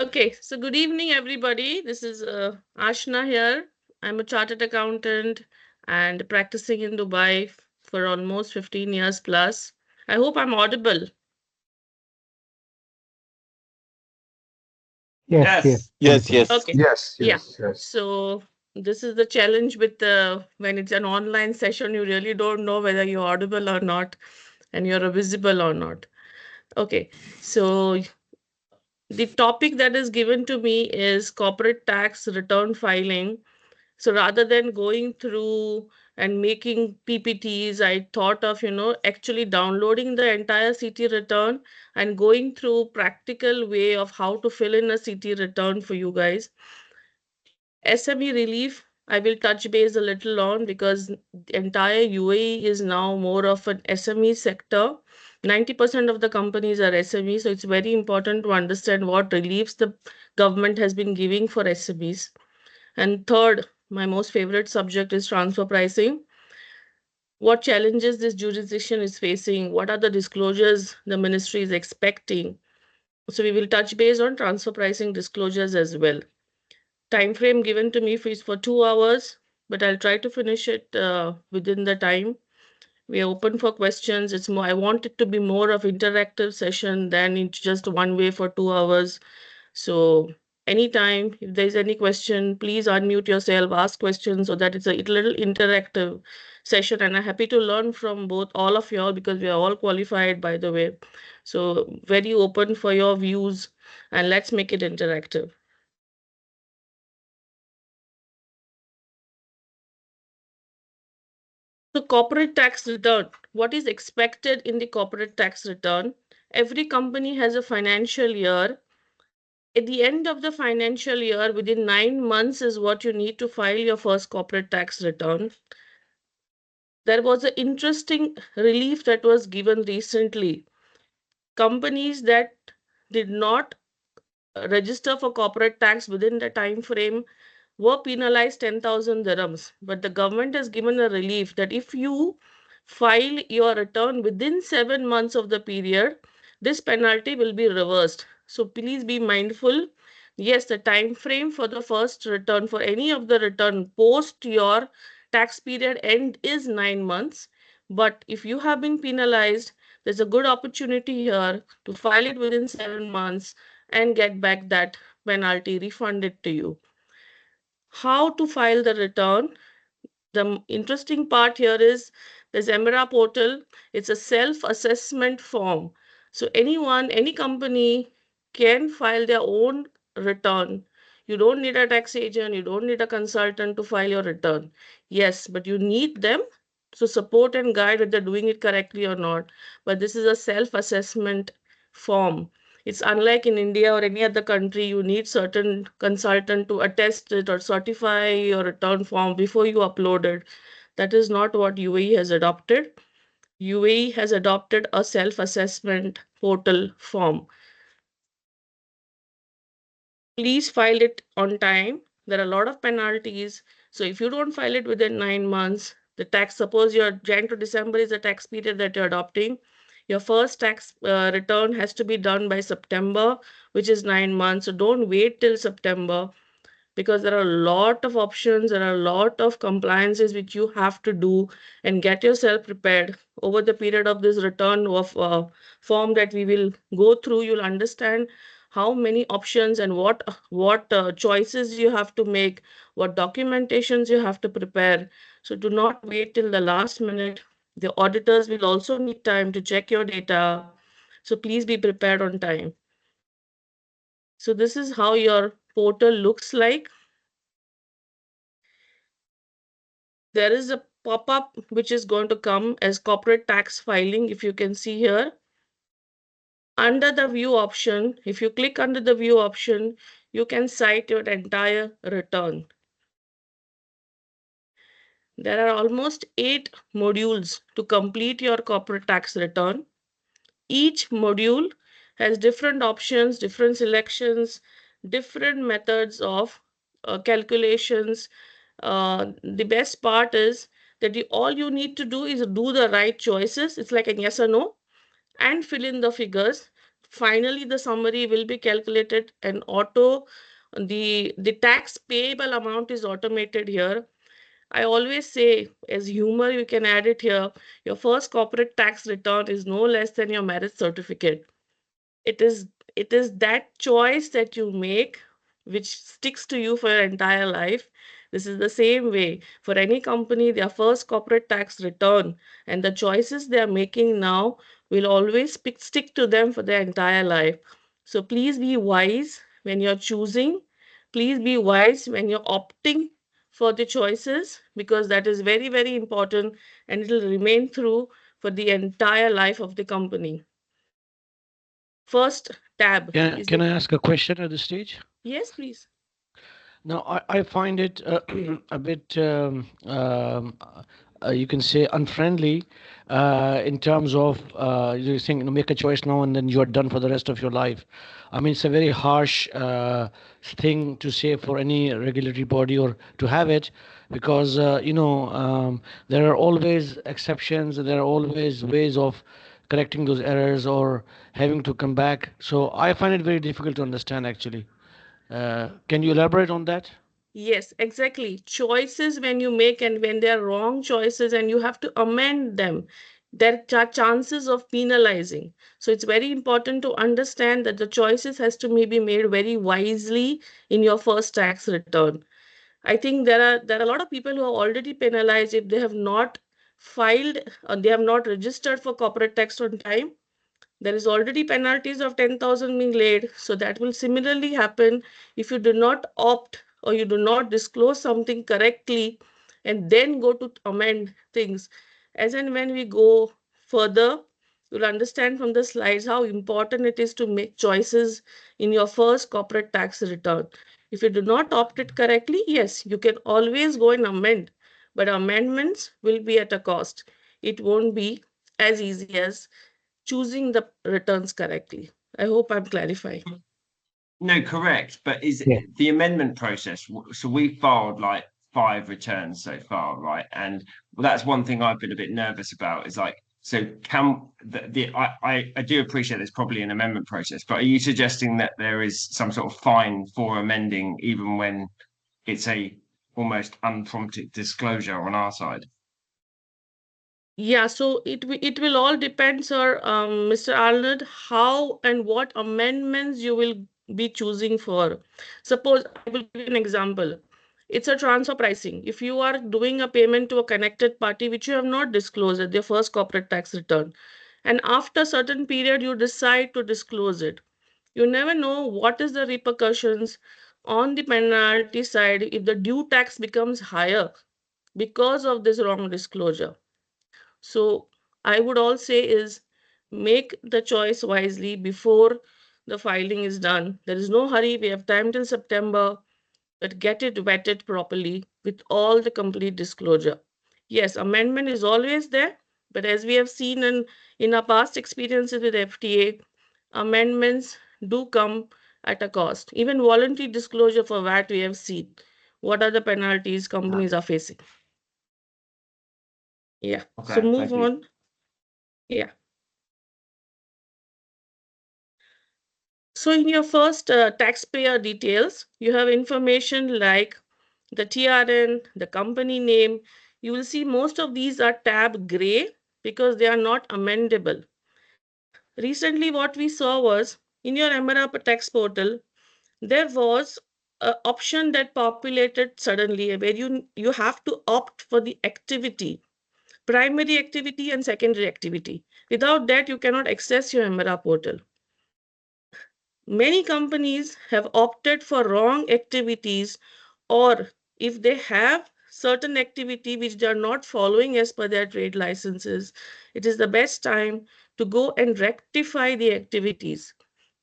Okay, so good evening, everybody. This is Ashna here. I'm a chartered accountant and practicing in Dubai for almost 15 years plus. I hope I'm audible. Yes, yes, Yes, yes, audible. yes. Okay, Yes, yeah. yes, yes. So this is the challenge with when it's an online session, you really don't know whether you're audible or not and you're visible or not. Okay, so the topic that is given to me is corporate tax return filing. So rather than going through and making PPTs, I thought of, actually downloading the entire CT return and going through practical way of how to fill in a CT return for you guys. SME relief, I will touch base a little on because the entire UAE is now more of an SME sector. 90% of the companies are SME, so it's very important to understand what reliefs the government has been giving for SMEs. And third, my most favorite subject is transfer pricing. What challenges this jurisdiction is facing? What are the disclosures the ministry is expecting? So we will touch base on transfer pricing disclosures as well. Time frame given to me is for 2 hours, but I'll try to finish it within the time. We are open for questions. It's more. I want it to be more of interactive session than it's just one way for 2 hours. So anytime, if there's any question, please unmute yourself, ask questions so that it's a little interactive session. And I'm happy to learn from both all of y'all because we are all qualified, by the way. So very open for your views and let's make it interactive. So corporate tax return. What is expected in the corporate tax return? Every company has a financial year. At the end of the financial year, within 9 months, is what you need to file your first corporate tax return. There was an interesting relief that was given recently. Companies that did not register for corporate tax within the time frame were penalized 10,000 dirhams. But the government has given a relief that if you file your return within 7 months of the period, this penalty will be reversed. So please be mindful. Yes, the time frame for the first return for any of the return post your tax period end is 9 months. But if you have been penalized, there's a good opportunity here to file it within 7 months and get back that penalty refunded to you. How to file the return? The interesting part here is the Zemira portal. It's a self-assessment form. So anyone, any company can file their own return. You don't need a tax agent, you don't need a consultant to file your return. Yes, but you need them to support and guide whether they're doing it correctly or not. But this is a self-assessment form. It's unlike in India or any other country, you need certain consultant to attest it or certify your return form before you upload it. That is not what UAE has adopted. UAE has adopted a self-assessment portal form. Please file it on time. There are a lot of penalties. So if you don't file it within 9 months, the tax, suppose your Jan to December is the tax period that you're adopting, your first tax return has to be done by September, which is 9 months. So don't wait till September because there are a lot of options, there are a lot of compliances which you have to do and get yourself prepared over the period of this return of form that we will go through. You'll understand how many options and what choices you have to make, what documentations you have to prepare. So do not wait till the last minute. The auditors will also need time to check your data. So please be prepared on time. So this is how your portal looks like. There is a pop-up which is going to come as corporate tax filing. If you can see here, under the view option, if you click under the view option, you can cite your entire return. There are almost 8 modules to complete your corporate tax return. Each module has different options, different selections, different methods of calculations. The best part is that all you need to do is do the right choices. It's like a yes or no and fill in the figures. Finally, the summary will be calculated and the tax payable amount is automated here. I always say, as humor, you can add it here. Your first corporate tax return is no less than your marriage certificate. It is it is that choice that you make which sticks to you for your entire life. This is the same way for any company. Their first corporate tax return and the choices they are making now will always stick to them for their entire life. So please be wise when you're choosing. Please be wise when you're opting for the choices, because that is very, very important, and it will remain through for the entire life of the company. First tab is Can the. I ask a question at this stage? Yes, please. Now, I find it a bit, you can say, unfriendly in terms of you think, make a choice now and then you're done for the rest of your life. I mean, it's a very harsh thing to say for any regulatory body or to have it, because there are always exceptions. There are always ways of correcting those errors or having to come back. So I find it very difficult to understand actually. Can you elaborate on that? Yes, exactly. Choices when you make and when they are wrong choices and you have to amend them, there are chances of penalizing. So it's very important to understand that the choices has to maybe made very wisely in your first tax return. I think there are a lot of people who are already penalized if they have not filed or they have not registered for corporate tax on time. There is already penalties of 10,000 being laid. So that will similarly happen if you do not opt or you do not disclose something correctly and then go to amend things. As and when we go further, you'll understand from the slides how important it is to make choices in your first corporate tax return. If you do not opt it correctly, yes, you can always go and amend, but amendments will be at a cost. It won't be as easy as choosing the returns correctly. I hope I'm clarifying. No, correct. But is Yeah. the amendment process? So we filed like five returns so far, right? And that's one thing I've been a bit nervous about. Is like, so can I do appreciate there's probably an amendment process, but are you suggesting that there is some sort of fine for amending, even when it's a almost unprompted disclosure on our side? Yeah, so it will all depend, sir, Mr. Arnold, how and what amendments you will be choosing for. Suppose I will give you an example. It's a transfer pricing. If you are doing a payment to a connected party which you have not disclosed at their first corporate tax return, and after certain period you decide to disclose it, you never know what is the repercussions on the penalty side if the due tax becomes higher because of this wrong disclosure. So I would all say is make the choice wisely before the filing is done. There is no hurry. We have time till September, but get it vetted properly with all the complete disclosure. Yes, amendment is always there, but as we have seen in our past experiences with FTA, amendments do come at a cost. Even voluntary disclosure for VAT, we have seen. What are the penalties companies are facing? Yeah. So Okay, move thank you. on. Yeah. So in your first taxpayer details, you have information like the TRN, the company name. You will see most of these are tab gray because they are not amendable. Recently, what we saw was in your MRA tax portal, there was an option that populated suddenly where you have to opt for the activity, primary activity and secondary activity. Without that, you cannot access your MRA portal. Many companies have opted for wrong activities, or if they have certain activity which they are not following as per their trade licenses, it is the best time to go and rectify the activities,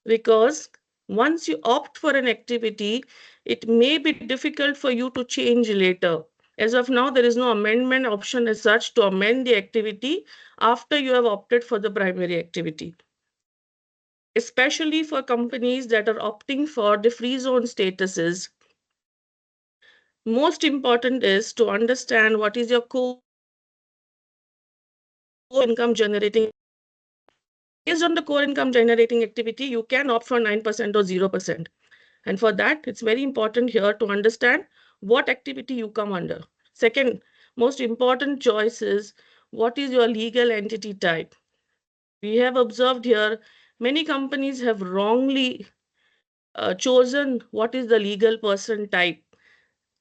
because once you opt for an activity, it may be difficult for you to change later. As of now, there is no amendment option as such to amend the activity after you have opted for the primary activity, especially for companies that are opting for the free zone statuses. Most important is to understand what is your core income generating activity. Based on the core income generating activity, you can opt for 9% or 0%. And for that, it's very important here to understand what activity you come under. Second, most important choice is what is your legal entity type. We have observed here many companies have wrongly chosen what is the legal person type.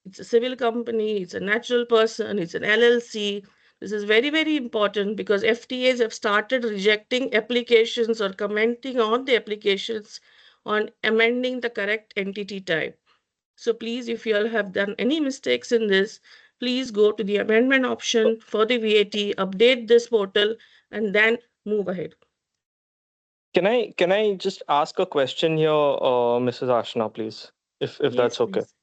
It's a civil company, it's a natural person, it's an LLC. This is very, very important because FTAs have started rejecting applications or commenting on the applications on amending the correct entity type. So please, if you all have done any mistakes in this, please go to the amendment option for the VAT, update this portal, and then move ahead. Can I just ask a question here, Mrs. Ashna, please, if Yes, that's okay? please.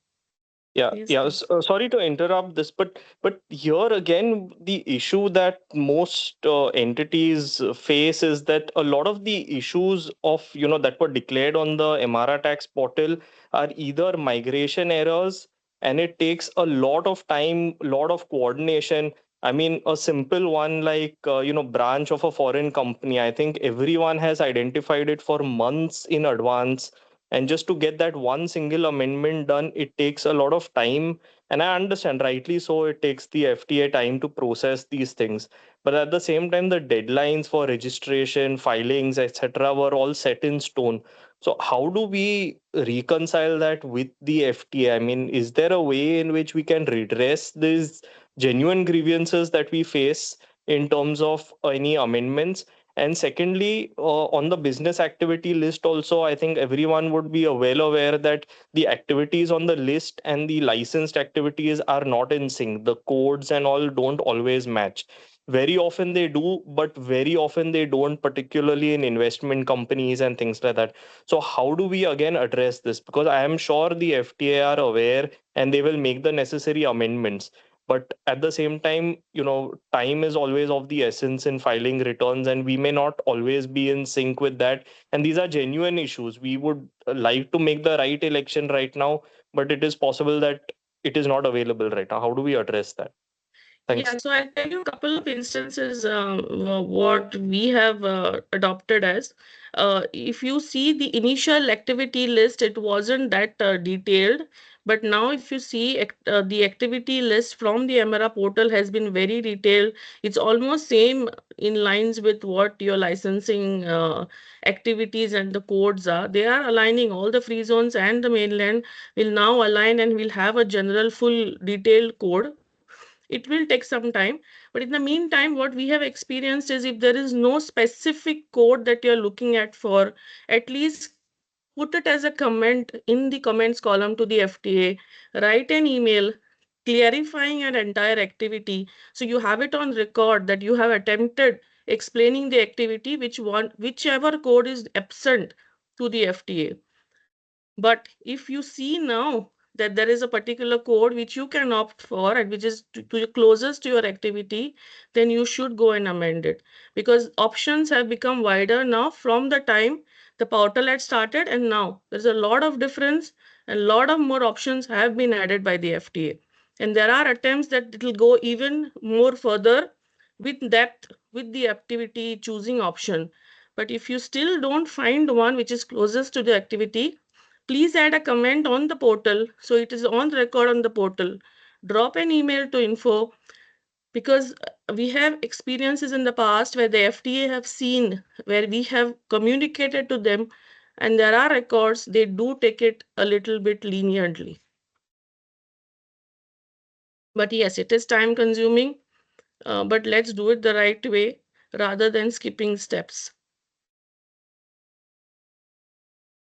Yeah, Yes, yeah. please. Sorry to interrupt this, but here again, the issue that most entities face is that a lot of the issues of that were declared on the Emara tax portal are either migration errors, and it takes a lot of time, lot of coordination. I mean, a simple one like branch of a foreign company. I think everyone has identified it for months in advance, and just to get that one single amendment done, it takes a lot of time. And I understand, rightly so, it takes the FTA time to process these things. But at the same time, the deadlines for registration, filings, etc., were all set in stone. So how do we reconcile that with the FTA? I mean, is there a way in which we can redress these genuine grievances that we face in terms of any amendments? And secondly, on the business activity list, also, I think everyone would be well aware that the activities on the list and the licensed activities are not in sync. The codes and all don't always match. Very often they do, but very often they don't, particularly in investment companies and things like that. So, how do we again address this? Because I am sure the FTA are aware and they will make the necessary amendments, but at the same time, time is always of the essence in filing returns, and we may not always be in sync with that. And these are genuine issues. We would like to make the right election right now, but it is possible that it is not available right now. How do we address that? Yeah, Thanks. so I'll tell you a couple of instances what we have adopted as. If you see the initial activity list, it wasn't that detailed. But now, if you see the activity list from the Emera portal has been very detailed. It's almost same in lines with what your licensing activities and the codes are. They are aligning all the free zones and the mainland will now align and will have a general full detailed code. It will take some time, but in the meantime, what we have experienced is if there is no specific code that you're looking at for, at least put it as a comment in the comments column to the FTA, write an email clarifying an entire activity so you have it on record that you have attempted explaining the activity whichever code is absent to the FTA. But if you see now that there is a particular code which you can opt for and which is to closest to your activity, then you should go and amend it because options have become wider now from the time the portal had started and now there's a lot of difference and a lot of more options have been added by the FTA. And there are attempts that it will go even more further with depth with the activity choosing option. But if you still don't find one which is closest to the activity, please add a comment on the portal so it is on record on the portal. Drop an email to info because we have experiences in the past where the FTA have seen where we have communicated to them and there are records, they do take it a little bit leniently. But yes, it is time consuming, but let's do it the right way rather than skipping steps.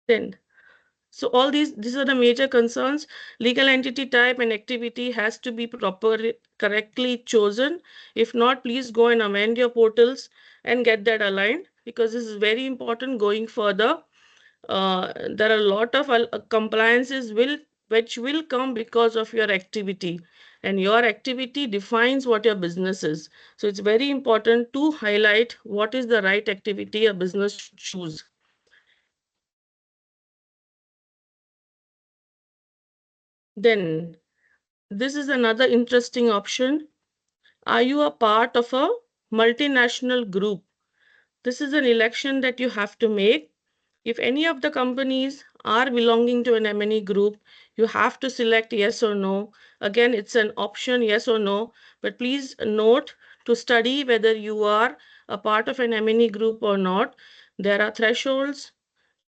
Then so all these are the major concerns. Legal entity type and activity has to be properly correctly chosen. If not, please go and amend your portals and get that aligned because this is very important going further. There are a lot of compliances which will come because of your activity, and your activity defines what your business is. So it's very important to highlight what is the right activity a business should choose. Then this is another interesting option. Are you a part of a multinational group? This is an election that you have to make. If any of the companies are belonging to an M&E group, you have to select yes or no. Again, it's an option, yes or no. But please note to study whether you are a part of an M&E group or not. There are thresholds,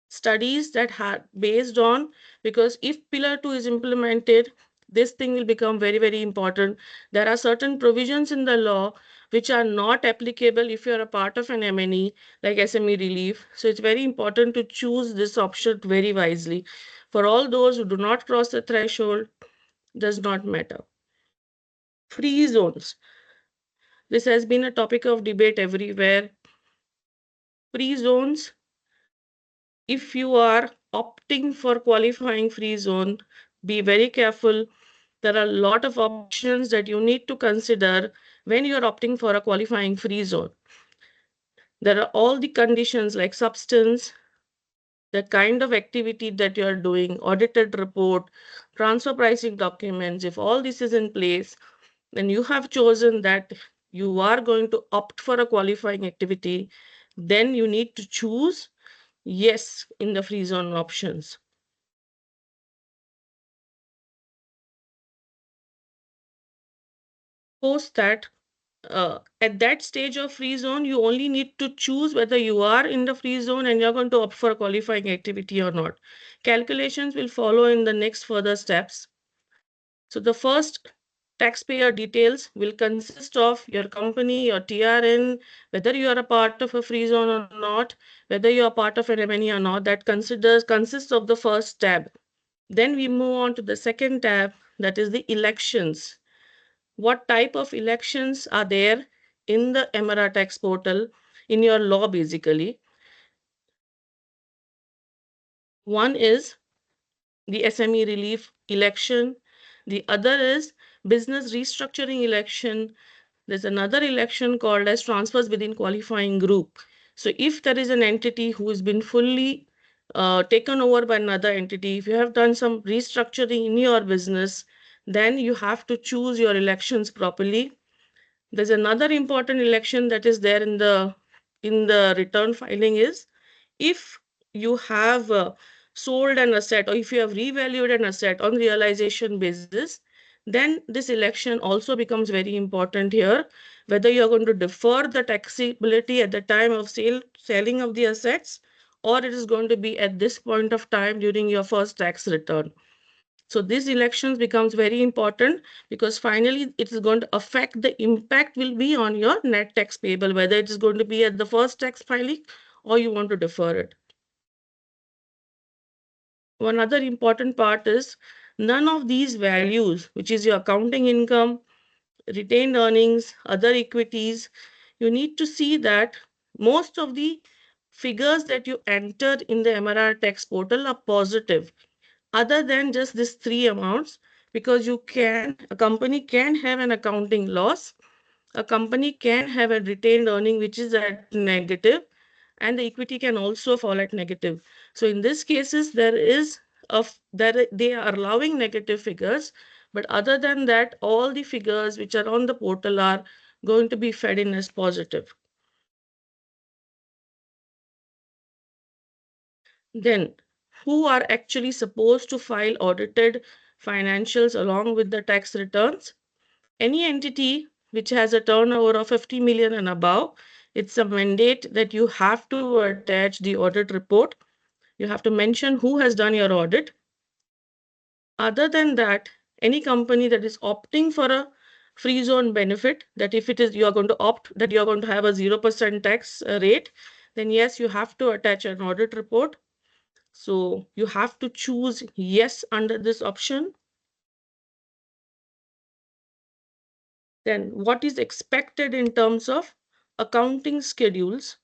studies that had based on, because if pillar 2 is implemented, this thing will become very, very important. There are certain provisions in the law which are not applicable if you're a part of an MNE, like SME relief. So it's very important to choose this option very wisely. For all those who do not cross the threshold, does not matter. Free zones. This has been a topic of debate everywhere. Free zones, if you are opting for qualifying free zone, be very careful. There are a lot of options that you need to consider when you're opting for a qualifying free zone. There are all the conditions like substance, the kind of activity that you're doing, audited report, transfer pricing documents. If all this is in place, then you have chosen that you are going to opt for a qualifying activity, then you need to choose yes in the free zone options. Post that, at that stage of free zone, you only need to choose whether you are in the free zone and you're going to opt for a qualifying activity or not. Calculations will follow in the next further steps. So the first taxpayer details will consist of your company, your TRN, whether you are a part of a free zone or not, whether you are part of an MNE or not. That consists of the first tab. Then we move on to the second tab, that is the elections. What type of elections are there in the emirate tax portal in your law? Basically, one is the SME relief election, the other is business restructuring election. There's another election called as transfers within qualifying group. So if there is an entity who has been fully taken over by another entity, if you have done some restructuring in your business, then you have to choose your elections properly. There's another important election that is there in the return filing is if you have sold an asset or if you have revalued an asset on realization basis, then this election also becomes very important here, whether you're going to defer the taxability at the time of selling of the assets, or it is going to be at this point of time during your first tax return. So these elections becomes very important because finally it is going to affect, the impact will be on your net tax payable, whether it is going to be at the first tax filing or you want to defer it. One other important part is none of these values, which is your accounting income, retained earnings, other equities, you need to see that most of the figures that you entered in the MRR tax portal are positive, other than just these three amounts, because a company can have an accounting loss, a company can have a retained earning which is at negative, and the equity can also fall at negative. So in these cases, they are allowing negative figures, but other than that, all the figures which are on the portal are going to be fed in as positive. Then, who are actually supposed to file audited financials along with the tax returns? Any entity which has a turnover of 50 million and above, it's a mandate that you have to attach the audit report. You have to mention who has done your audit. Other than that, any company that is opting for a free zone benefit, that if it is you are going to opt that you are going to have a 0% tax rate, then yes, you have to attach an audit report. So you have to choose yes under this option. Then what is expected in terms of accounting schedules?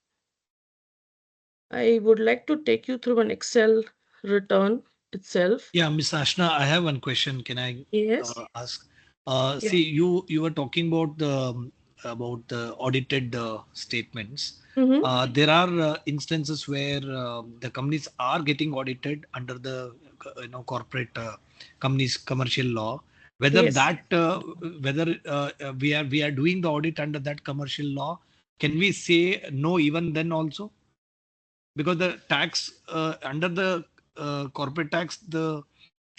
I would like to take you through an Excel return itself. Yeah, Miss Ashna, I have one question. Can I Yes. ask? Yeah. See, you were talking about the audited statements. Mm-hmm. There are instances where the companies are getting audited under the corporate companies commercial law. Whether Yes. that whether we are doing the audit under that commercial law, can we say no even then also? Because the tax under the corporate tax, the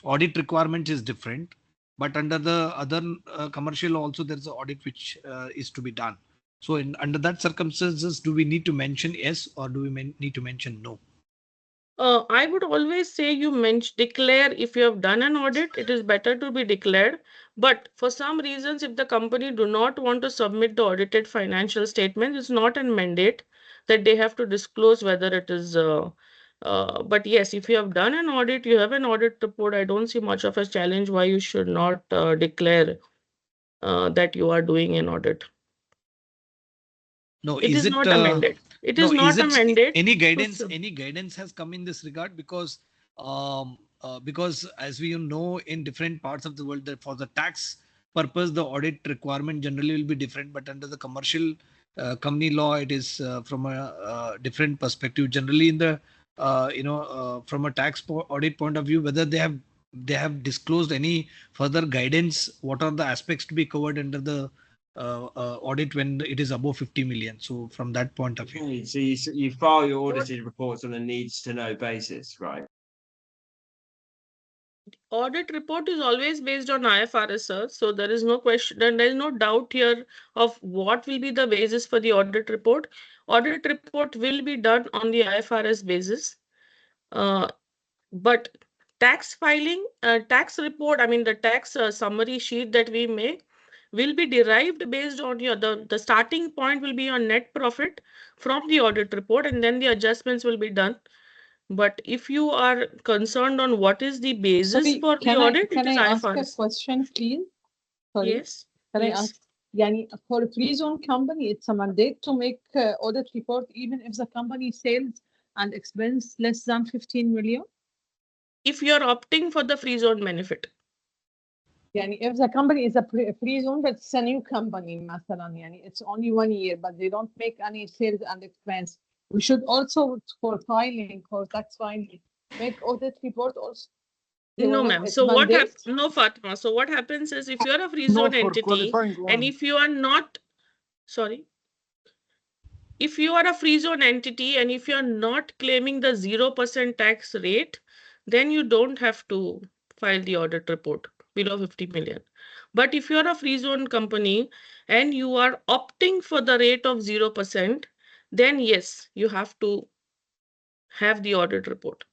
audit requirement is different, but under the other commercial also there's an audit which is to be done. So under that circumstances, do we need to mention yes or do we need to mention no? I would always say you declare if you have done an audit, it is better to be declared. But for some reasons, if the company do not want to submit the audited financial statements, it's not a mandate that they have to disclose whether it is. But yes, if you have done an audit, you have an audit report. I don't see much of a challenge why you should not declare that you are doing an audit. No, It is is it not a mandate. It is no, is not a it mandate. any to guidance? sub- Any guidance has come in this regard? Because as we know, in different parts of the world, that for the tax purpose, the audit requirement generally will be different. But under the commercial company law, it is from a different perspective. Generally, in the from a audit point of view, whether they have disclosed any further guidance, what are the aspects to be covered under the audit when it is above 50 million. So from that point of view, Okay, so you file your What audited reports on a needs to know basis, right? audit report is always based on IFRS, sir. So there is no question and there is no doubt here of what will be the basis for the audit report. Audit report will be done on the IFRS basis. But tax filing, tax report, I mean the tax summary sheet that we make will be derived based on the starting point will be on net profit from the audit report, and then the adjustments will be done. But if you are concerned on what is the basis Sorry, for the can I audit, it is ask a IFRS. question, please? Sorry, Yes. can I Yes. ask? Yani, for a free zone company, it's a mandate to make audit report even if the company sales and expense less than 15 million. If you are opting for the free zone benefit. Yani, if the company is a free zone, but it's a new company, مثلا, yani, it's only 1 year, but they don't make any sales and expense. We should also, for filing, for tax filing, make audit report also. No, ma'am. It's So what mandate. no, Fatma. So what happens is if you're a free No, zone for entity qualifying and one. if you are not, sorry, if you are a free zone entity and if you're not claiming the 0% tax rate, then you don't have to file the audit report below 50 million. But if you're a free zone company and you are opting for the rate of 0%, then yes, you have to have the audit report.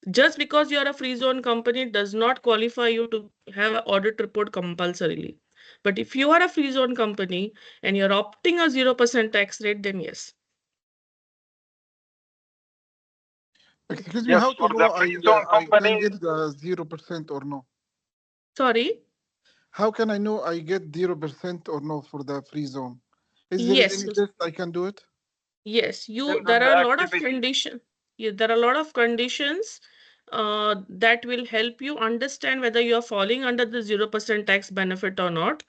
Just because you are a free zone company does not qualify you to have an audit report compulsorily. But if you are a free zone company and you're opting a 0% tax rate, then yes. Excuse me, Yes, how for to the know free zone I can company, get 0% or no? Sorry. How can I know I get 0% or no for the free zone? Is there Yes. any test I can do it? Yes. depend There on the are a lot of activity. conditions. Yeah, there are a lot of conditions that will help you understand whether you are falling under the 0% tax benefit or not.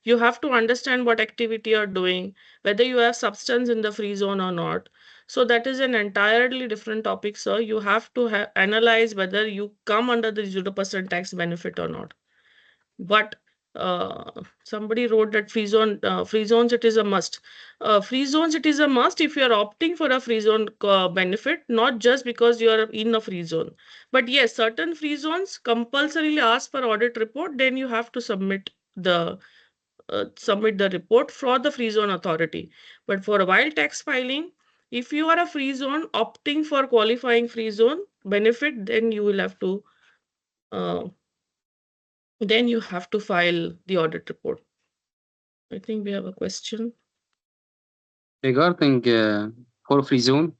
You have to understand what activity you're doing, whether you have substance in the free zone or not. So that is an entirely different topic, sir. You have to analyze whether you come under the 0% tax benefit or not. But somebody wrote that free zones it is a must. Free zones it is a must if you are opting for a free zone benefit, not just because you are in a free zone. But yes, certain free zones compulsorily ask for audit report, then you have to the submit the report for the free zone authority. But for a while tax filing, if you are a free zone opting for qualifying free zone benefit, then you will have to file the audit report. I think we have a question. Regarding for free zone,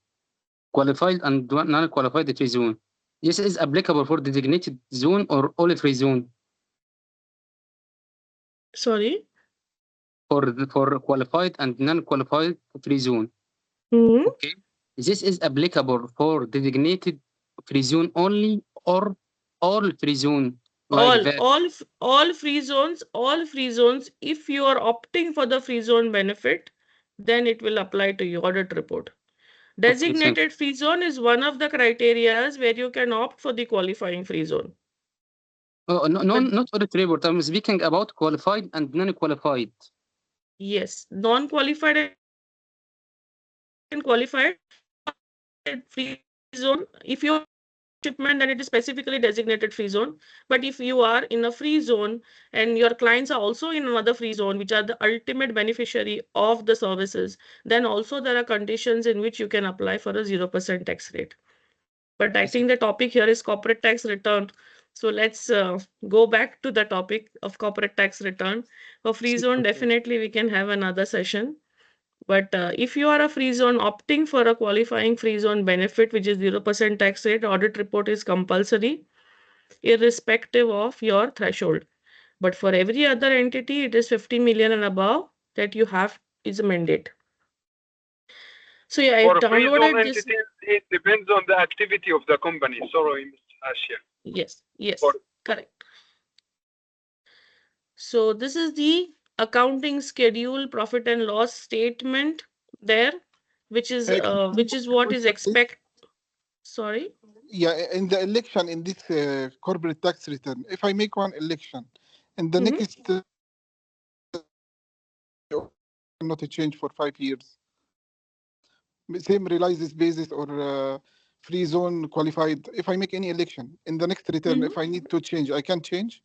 qualified and non-qualified free zone, this is applicable for designated zone or all free zone? Sorry. For qualified and non-qualified free zone. Mm-hmm. Okay. This is applicable for designated free zone only or all free zone like that? All free zones, if you are opting for the free zone benefit, then it will apply to your audit report. Designated free zone is one of the criterias where you can opt for the qualifying free zone. Oh, no, not audit report. I'm speaking about qualified and non-qualified. Yes, non-qualified qualified free zone. If you're shipment, then it is specifically designated free zone. But if you are in a free zone and your clients are also in another free zone, which are the ultimate beneficiary of the services, then also there are conditions in which you can apply for a 0% tax rate. But I think the topic here is corporate tax return. So let's go back to the topic of corporate tax return. For free zone, definitely we can have another session. But if you are a free zone opting for a qualifying free zone benefit, which is 0% tax rate, audit report is compulsory, irrespective of your threshold. But for every other entity, it is 50 million and above that you have is a mandate. So yeah, I've For free zone downloaded this. entities, it depends on the activity of the company. Sorry, Ms. Ashia. Yes, yes, For correct. So this is the accounting schedule, profit and loss statement there, which is what is expect. Sorry. Yeah, in the election in this corporate tax return, if I make one election, and the Mhm. next not a change for 5 years, same realizes basis or free zone qualified. If I make any election in the next return, if I need to change, I can change.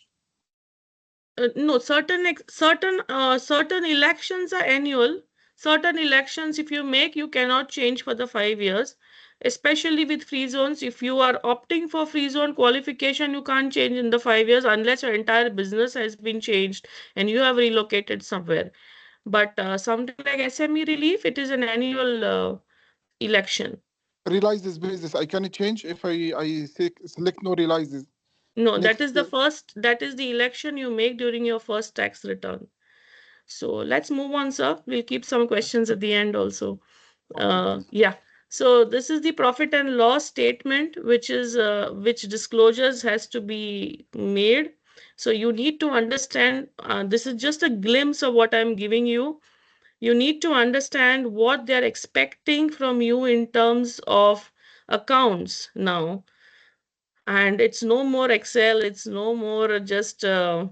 No, certain elections are annual. Certain elections, if you make, you cannot change for the 5 years. Especially with free zones, if you are opting for free zone qualification, you can't change in the 5 years unless your entire business has been changed and you have relocated somewhere. But something like SME relief, it is an annual election. Realizes basis, I can change if I select no realizes. No, that Next, is the election you make during your first tax return. So let's move on, sir. We'll keep some questions at the end also. Yeah. So this is the profit and loss statement, which disclosures has to be made. So you need to understand, this is just a glimpse of what I'm giving you. You need to understand what they're expecting from you in terms of accounts now. And it's no more Excel, it's no more just a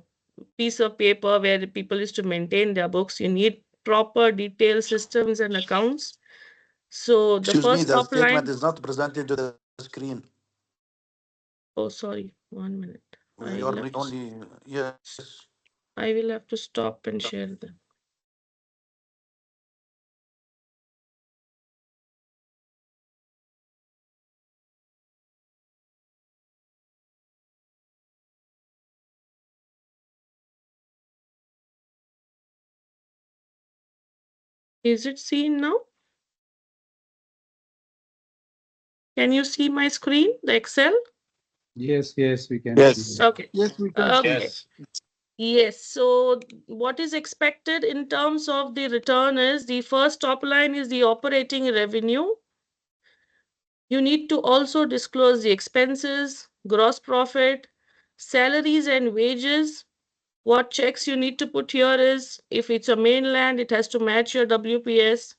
piece of paper where the people used to maintain their books. You need proper detailed systems and accounts. So the Excuse me, first the top statement line. is not presented to the screen. Oh, sorry, 1 minute. I You're will have to, only, yes. I will have to stop and share them. Is it seen now? Can you see my screen, the Excel? Yes, we can see Yes. that. Okay. yes, we can see. Okay. Yes. So what is expected in terms of the return is the first top line is the operating revenue. You need to also disclose the expenses, gross profit, salaries and wages. What checks you need to put here is if it's a mainland, it has to match your WPS.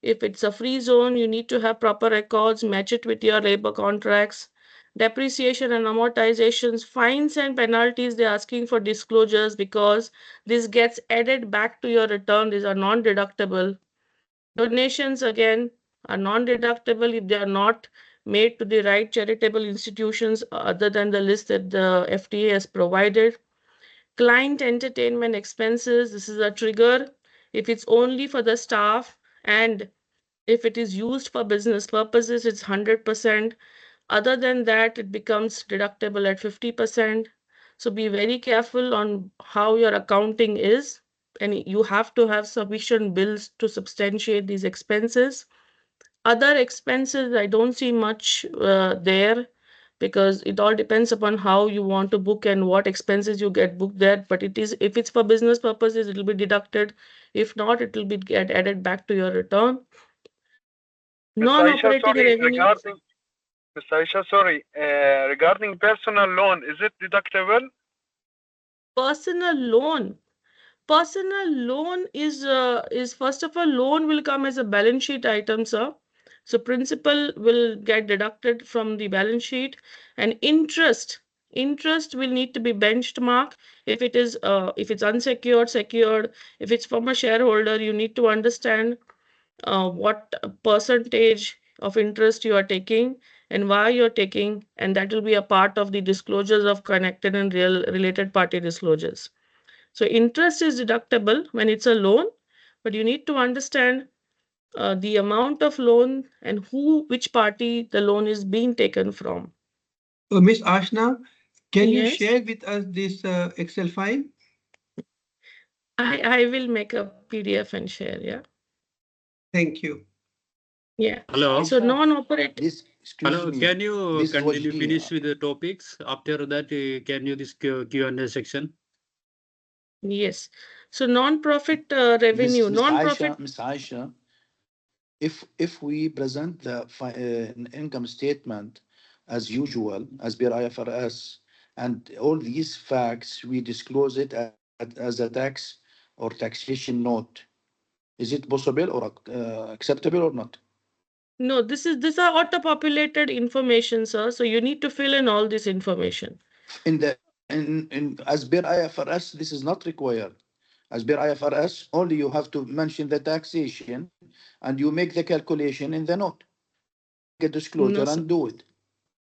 If it's a free zone, you need to have proper records, match it with your labor contracts. Depreciation and amortizations, fines and penalties, they're asking for disclosures because this gets added back to your return. These are non-deductible. Donations, again, are non-deductible if they are not made to the right charitable institutions other than the list that the FTA has provided. Client entertainment expenses, this is a trigger. If it's only for the staff and if it is used for business purposes, it's 100%. Other than that, it becomes deductible at 50%. So be very careful on how your accounting is. And you have to have sufficient bills to substantiate these expenses. Other expenses, I don't see much there because it all depends upon how you want to book and what expenses you get booked there. But it is, if it's for business purposes, it will be deducted. If not, it will be get added back to your return. Ms. Aisha, Non-operating sorry, revenue. Ms. Aisha, sorry, regarding personal loan, is it deductible? Personal loan. Personal loan is first of all, loan will come as a balance sheet item, sir. So principal will get deducted from the balance sheet, and interest will need to be benchmark. If it's unsecured, secured. If it's from a shareholder, you need to understand what percentage of interest you are taking and why you're taking, and that will be a part of the disclosures of connected and real related party disclosures. So interest is deductible when it's a loan, but you need to understand the amount of loan and which party the loan is being taken from. Miss Ashna, can you Yes, share with us this Excel file? I will make a PDF and share. Yeah, Thank you. yeah. Hello. So non-operate. This, excuse Hello. me, Can you this continue Wajhi, finish with the topics? After that, can you this Q&A section? Yes. So non-profit revenue, Miss non-profit. Aisha, if we present the income statement as usual, as per IFRS, and all these facts, we disclose it as a tax or taxation note. Is it possible or acceptable or not? No, these are auto-populated information, sir. So you need to fill in all this information. As per IFRS, this is not required. As per IFRS, only you have to mention the taxation and you make the calculation in the note. You make a disclosure No, sir. and do it.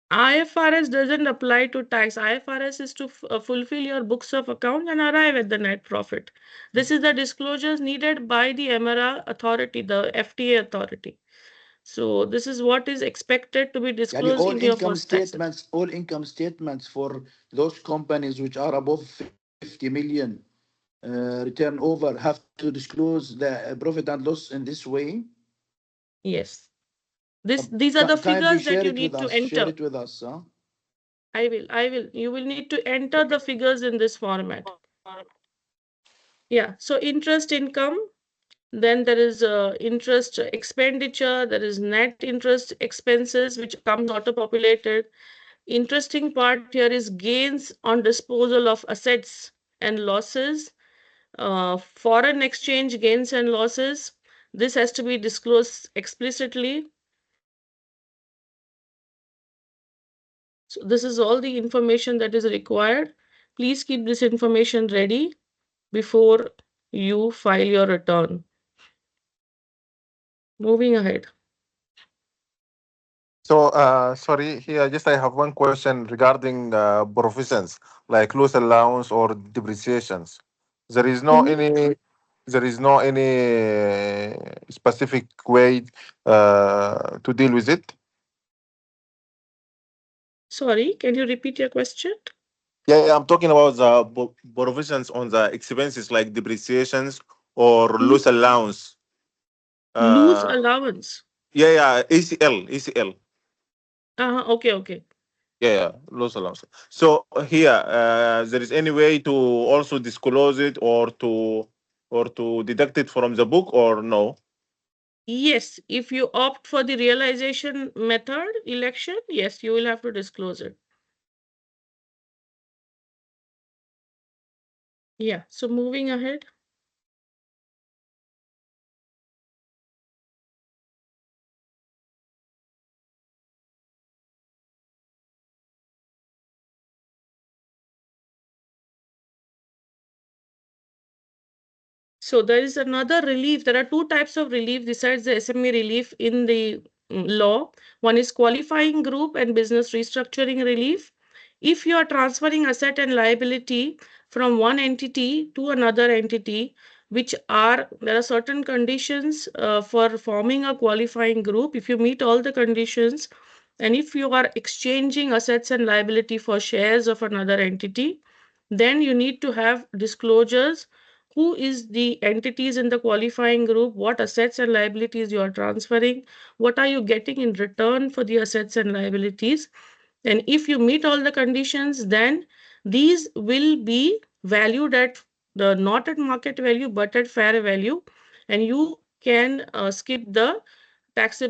IFRS doesn't apply to tax. IFRS is to fulfill your books of account and arrive at the net profit. This is the disclosures needed by the MRA authority, the FTA authority. So this is what is expected to be Yani disclosed in your first tax return. all income statements for those companies which are above 50 million return over have to disclose the profit and loss in this way. Yes. These are the Kindly figures that share you it with need to us. Share enter. it with us. Huh? I will. You will need to enter the figures in this format. Yeah. So interest income, then there is interest expenditure, there is net interest expenses, which comes auto-populated. Interesting part here is gains on disposal of assets and losses, foreign exchange gains and losses. This has to be disclosed explicitly. So this is all the information that is required. Please keep this information ready before you file your return. Moving ahead. So, sorry, here just I have one question regarding provisions like loss allowance or depreciations. There is no Mhm. any, there is no any specific way to deal with it. Sorry, can you repeat your question? Yeah, I'm talking about the provisions on the expenses like depreciations or Mhm. loss allowance. Lose Uh, allowance. yeah, ACL. Okay, okay. Yeah, loss allowance. So here, there is any way to also disclose it or to deduct it from the book or no? Yes, if you opt for the realization method election, yes, you will have to disclose it. Yeah, so moving ahead. So there is another relief. There are two types of relief besides the SME relief in the law. One is qualifying group and business restructuring relief. If you are transferring asset and liability from one entity to another entity, there are certain conditions for forming a qualifying group. If you meet all the conditions, and if you are exchanging assets and liability for shares of another entity, then you need to have disclosures. Who is the entities in the qualifying group? What assets and liabilities you are transferring? What are you getting in return for the assets and liabilities? And if you meet all the conditions, then these will be valued at not at market value, but at fair value. And you can skip the tax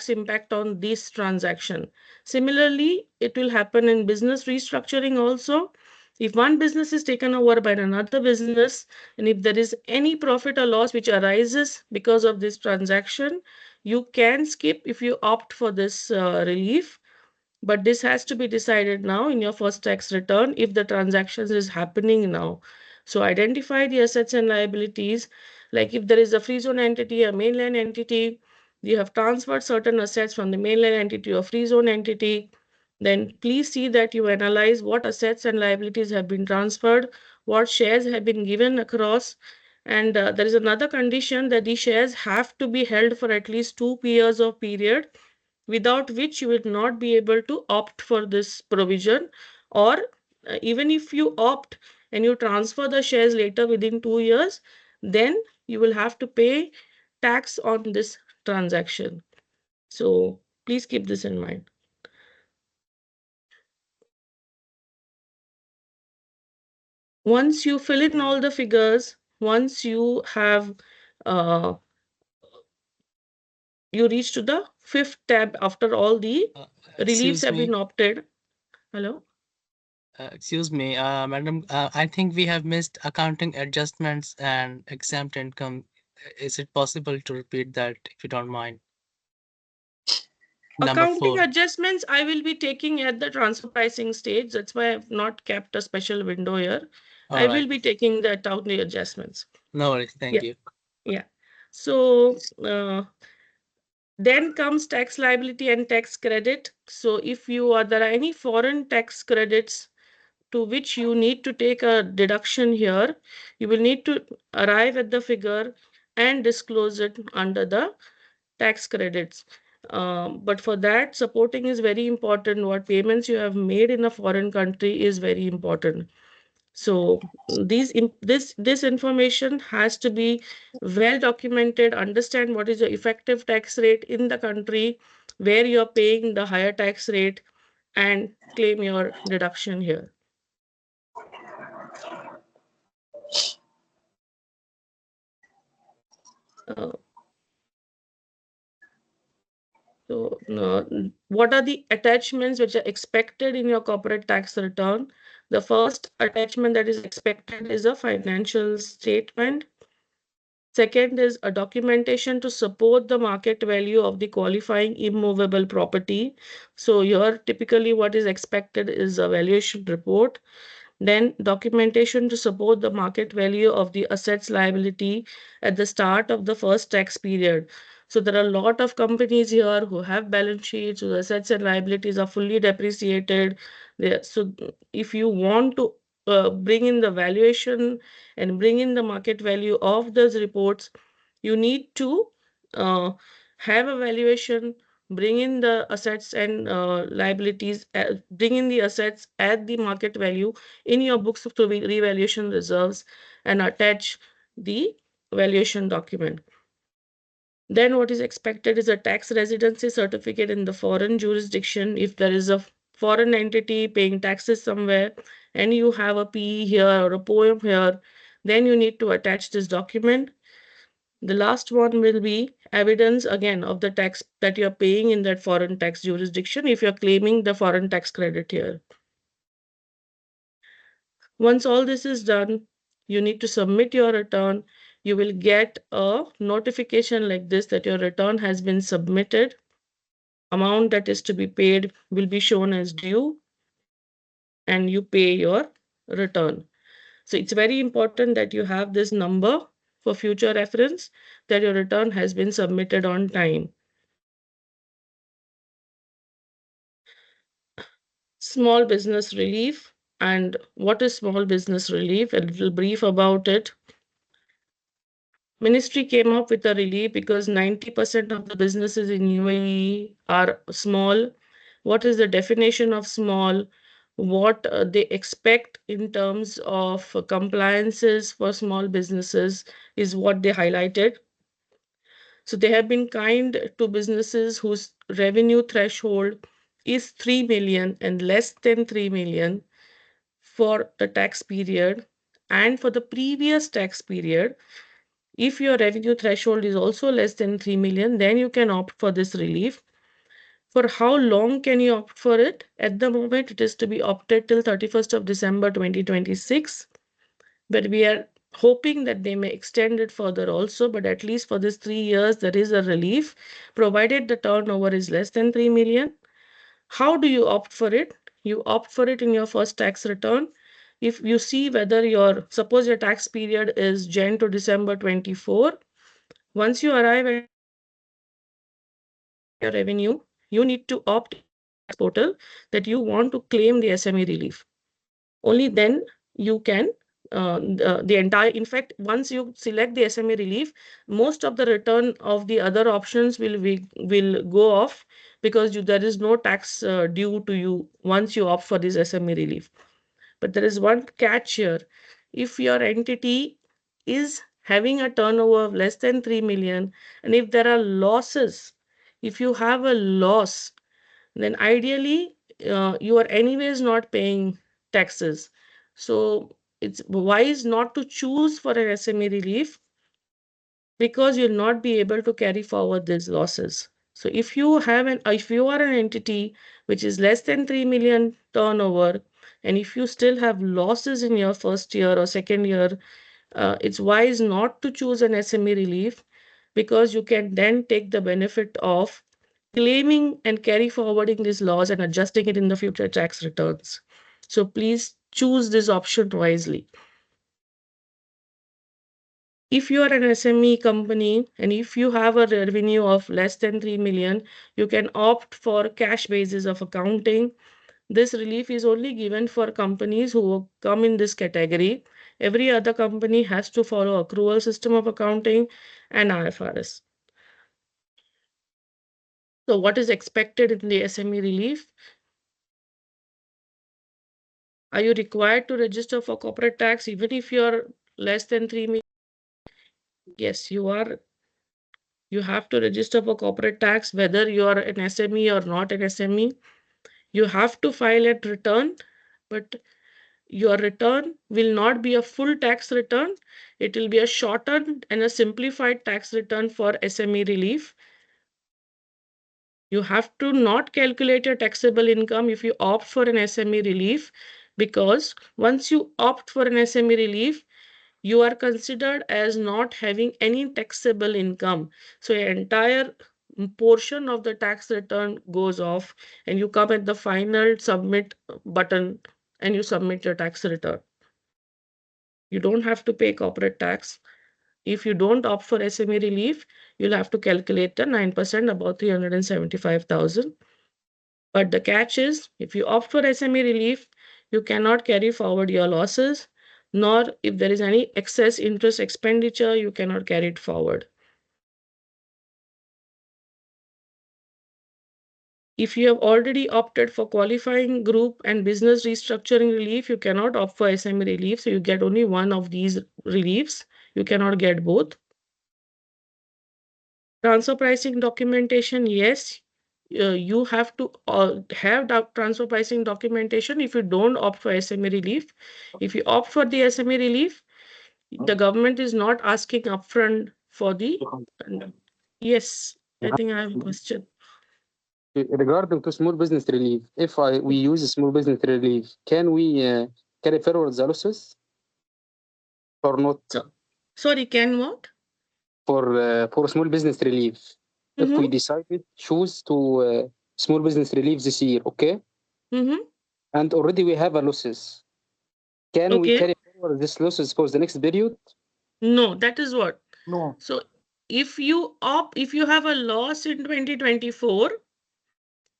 impact on this transaction. Similarly, it will happen in business restructuring also. If one business is taken over by another business, and if there is any profit or loss which arises because of this transaction, you can skip if you opt for this relief. But this has to be decided now in your first tax return if the transactions is happening now. So identify the assets and liabilities, Like if there is a free zone entity, a mainland entity, you have transferred certain assets from the mainland entity to a free zone entity, then please see that you analyze what assets and liabilities have been transferred, what shares have been given across, and there is another condition that these shares have to be held for at least 2 years of period, without which you will not be able to opt for this provision. Or even if you opt and you transfer the shares later within 2 years, then you will have to pay tax on this transaction. So please keep this in mind. Once you fill in all the figures, once you have you reach to the 5th tab after all the reliefs Excuse have been me. opted. Hello? Excuse me, madam. I think we have missed accounting adjustments and exempt income. Is it possible to repeat that if you don't mind? Number Accounting 4. adjustments I will be taking at the transfer pricing stage. That's why I've not kept a special window here. All I right. will be taking the accounting adjustments. No worries. Thank Yeah. you. Yeah. So then comes tax liability and tax credit. So if there are any foreign tax credits to which you need to take a deduction here, you will need to arrive at the figure and disclose it under the tax credits. But for that, supporting is very important. What payments you have made in a foreign country is very important. So this information has to be well documented. Understand what is the effective tax rate in the country where you're paying the higher tax rate, and claim your deduction here. Uh, what are the attachments which are expected in your corporate tax return? The first attachment that is expected is a financial statement. Second is a documentation to support the market value of the qualifying immovable property. So here typically what is expected is a valuation report. Then documentation to support the market value of the assets liability at the start of the first tax period. So there are a lot of companies here who have balance sheets whose assets and liabilities are fully depreciated. So if you want to bring in the valuation and bring in the market value of those reports, you need to uh, have a valuation, bring in the assets and liabilities, bring in the assets at the market value in your books of revaluation reserves, and attach the valuation document. Then what is expected is a tax residency certificate in the foreign jurisdiction. If there is a foreign entity paying taxes somewhere and you have a PE here or a poem here, then you need to attach this document. The last one will be evidence again of the tax that you're paying in that foreign tax jurisdiction if you're claiming the foreign tax credit here. Once all this is done, you need to submit your return. You will get a notification like this that your return has been submitted. Amount that is to be paid will be shown as due, and you pay your return. So it's very important that you have this number for future reference, that your return has been submitted on time. Small business relief. And what is small business relief? A little brief about it. Ministry came up with a relief because 90% of the businesses in UAE are small. What is the definition of small? What they expect in terms of compliances for small businesses is what they highlighted. So they have been kind to businesses whose revenue threshold is 3 million and less than 3 million for the tax period, and for the previous tax period. If your revenue threshold is also less than 3 million, then you can opt for this relief. For how long can you opt for it? At the moment, it is to be opted till 31st of December 2026. But we are hoping that they may extend it further also. But at least for this 3 years, there is a relief, provided the turnover is less than 3 million. How do you opt for it? You opt for it in your first tax return. if you see whether suppose your tax period is Jan to December 24, once you arrive at your revenue, you need to opt in the portal that you want to claim the SME relief. Only then you can the entire, in fact, once you select the SME relief, most of the return of the other options will go off, because there is no tax due to you once you opt for this SME relief. But there is one catch here. If your entity is having a turnover of less than 3 million, and if there are losses, if you have a loss, then ideally you are anyways not paying taxes. So it's wise not to choose for an SME relief, because you'll not be able to carry forward these losses. So if you are an entity which is less than 3 million turnover, and if you still have losses in your first year or second year, it's wise not to choose an SME relief, because you can then take the benefit of claiming and carry forwarding this loss and adjusting it in the future tax returns. So please choose this option wisely. If you are an SME company and if you have a revenue of less than 3 million, you can opt for cash basis of accounting. This relief is only given for companies who come in this category. Every other company has to follow accrual system of accounting and IFRS. So what is expected in the SME relief? Are you required to register for corporate tax even if you're less than 3 million? Yes, you are. You have to register for corporate tax whether you are an SME or not an SME. You have to file a return, but your return will not be a full tax return. It will be a shortened and a simplified tax return for SME relief. You have to not calculate your taxable income if you opt for an SME relief, because once you opt for an SME relief, you are considered as not having any taxable income. So your entire portion of the tax return goes off, and you come at the final submit button and you submit your tax return. You don't have to pay corporate tax. If you don't opt for SME relief, you'll have to calculate the 9%, about 375,000. But the catch is, if you opt for SME relief, you cannot carry forward your losses, nor if there is any excess interest expenditure, you cannot carry it forward. If you have already opted for qualifying group and business restructuring relief, you cannot opt for SME relief. So you get only one of these reliefs. You cannot get both. Transfer pricing documentation, yes, you have to have transfer pricing documentation if you don't opt for SME relief. If you opt for the SME relief, the government is not asking upfront for the. Yes, I think I have a question. Regarding to small business relief, if we use small business relief, can we carry forward the losses or not? Sorry, can what? For small business relief, if we decided choose to small business relief this year, okay, and already we have a losses, can we carry forward this losses for the next period? No, that is what. No. So if you have a loss in 2024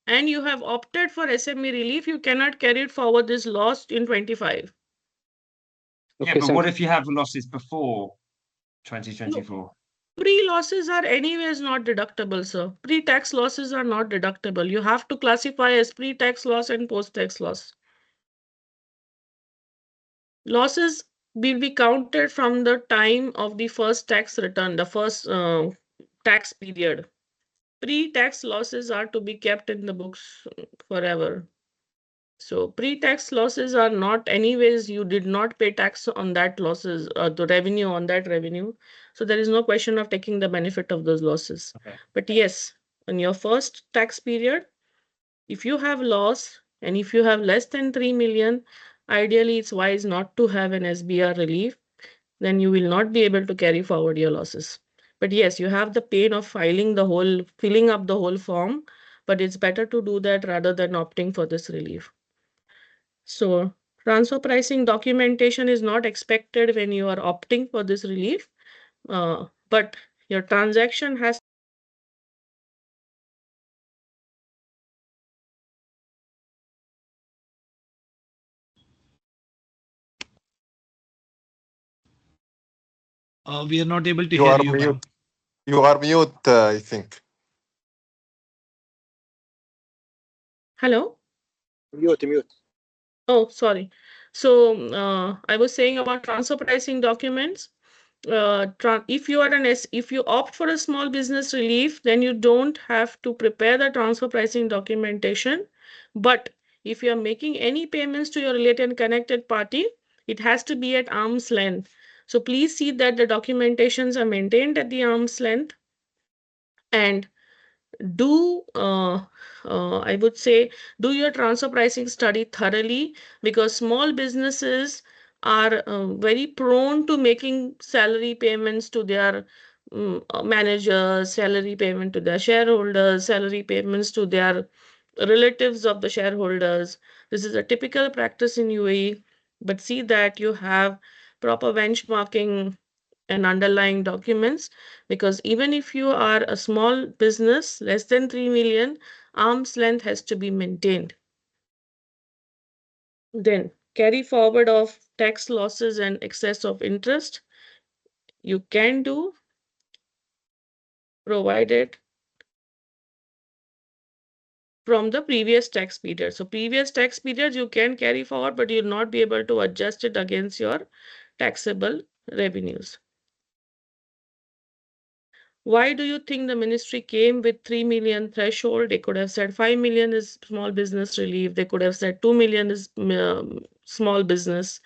and you have opted for SME relief, you cannot carry it forward this loss in 25. Yeah, but what if you have losses before 2024? Pre-losses are anyways not deductible, sir. Pre-tax losses are not deductible. You have to classify as pre-tax loss and post-tax loss. Losses will be counted from the time of the first tax return, the first tax period. Pre-tax losses are to be kept in the books forever. So pre-tax losses are not anyways, you did not pay tax on that losses, the revenue on that revenue. So there is no question of taking the benefit of those losses. Okay. But yes, in your first tax period, if you have loss and if you have less than 3 million, ideally it's wise not to have an SBR relief. Then you will not be able to carry forward your losses. But yes, you have the pain of filling up the whole form, but it's better to do that rather than opting for this relief. So Transfer pricing documentation is not expected when you are opting for this relief, but your transaction has We are not able to You hear are you, ma'am. mute. You are mute, I think. Hello? Mute. Oh, sorry. So I was saying about transfer pricing documents. If you are if you opt for a small business relief, then you don't have to prepare the transfer pricing documentation. But if you are making any payments to your related and connected party, it has to be at arm's length. So please see that the documentations are maintained at the arm's length, and do I would say do your transfer pricing study thoroughly, because small businesses are very prone to making salary payments to their managers, salary payment to their shareholders, salary payments to their relatives of the shareholders. This is a typical practice in UAE, but see that you have proper benchmarking and underlying documents, because even if you are a small business less than 3 million, arm's length has to be maintained. Then carry forward of tax losses and excess of interest you can do, provided from the previous tax period. So previous tax period you can carry forward, but you'll not be able to adjust it against your taxable revenues. Why do you think the ministry came with 3 million threshold? They could have said 5 million is small business relief. They could have said 2 million is small business.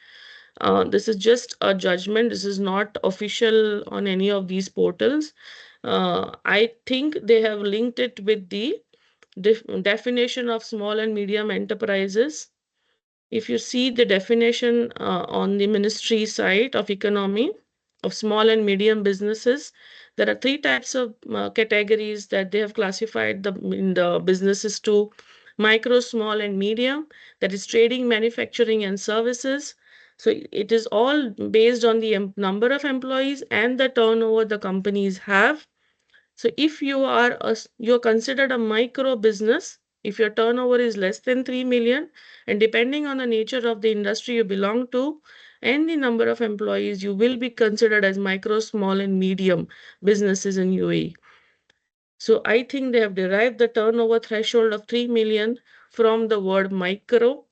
This is just a judgment. This is not official on any of these portals. I think they have linked it with the definition of small and medium enterprises. If you see the definition on the ministry site of economy of small and medium businesses, there are three types of categories that they have classified in the businesses to: micro, small, and medium. That is trading, manufacturing, and services. So it is all based on the number of employees and the turnover the companies have. So if you're considered a micro business, if your turnover is less than 3 million, and depending on the nature of the industry you belong to and the number of employees, you will be considered as micro, small, and medium businesses in UAE. So I think they have derived the turnover threshold of 3 million from the word micro,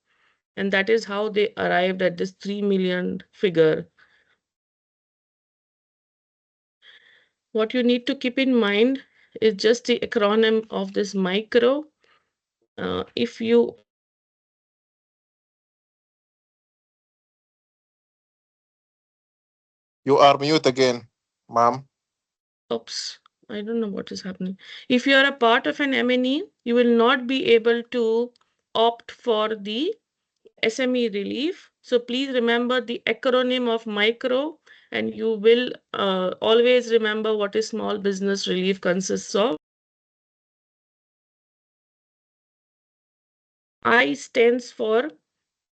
and that is how they arrived at this 3 million figure. What you need to keep in mind is just the acronym of this micro. If you You are mute again, ma'am. oops, I don't know what is happening. If you are a part of an M&E, you will not be able to opt for the SME relief. So please remember the acronym of micro, and you will always remember what is small business relief consists of. I stands for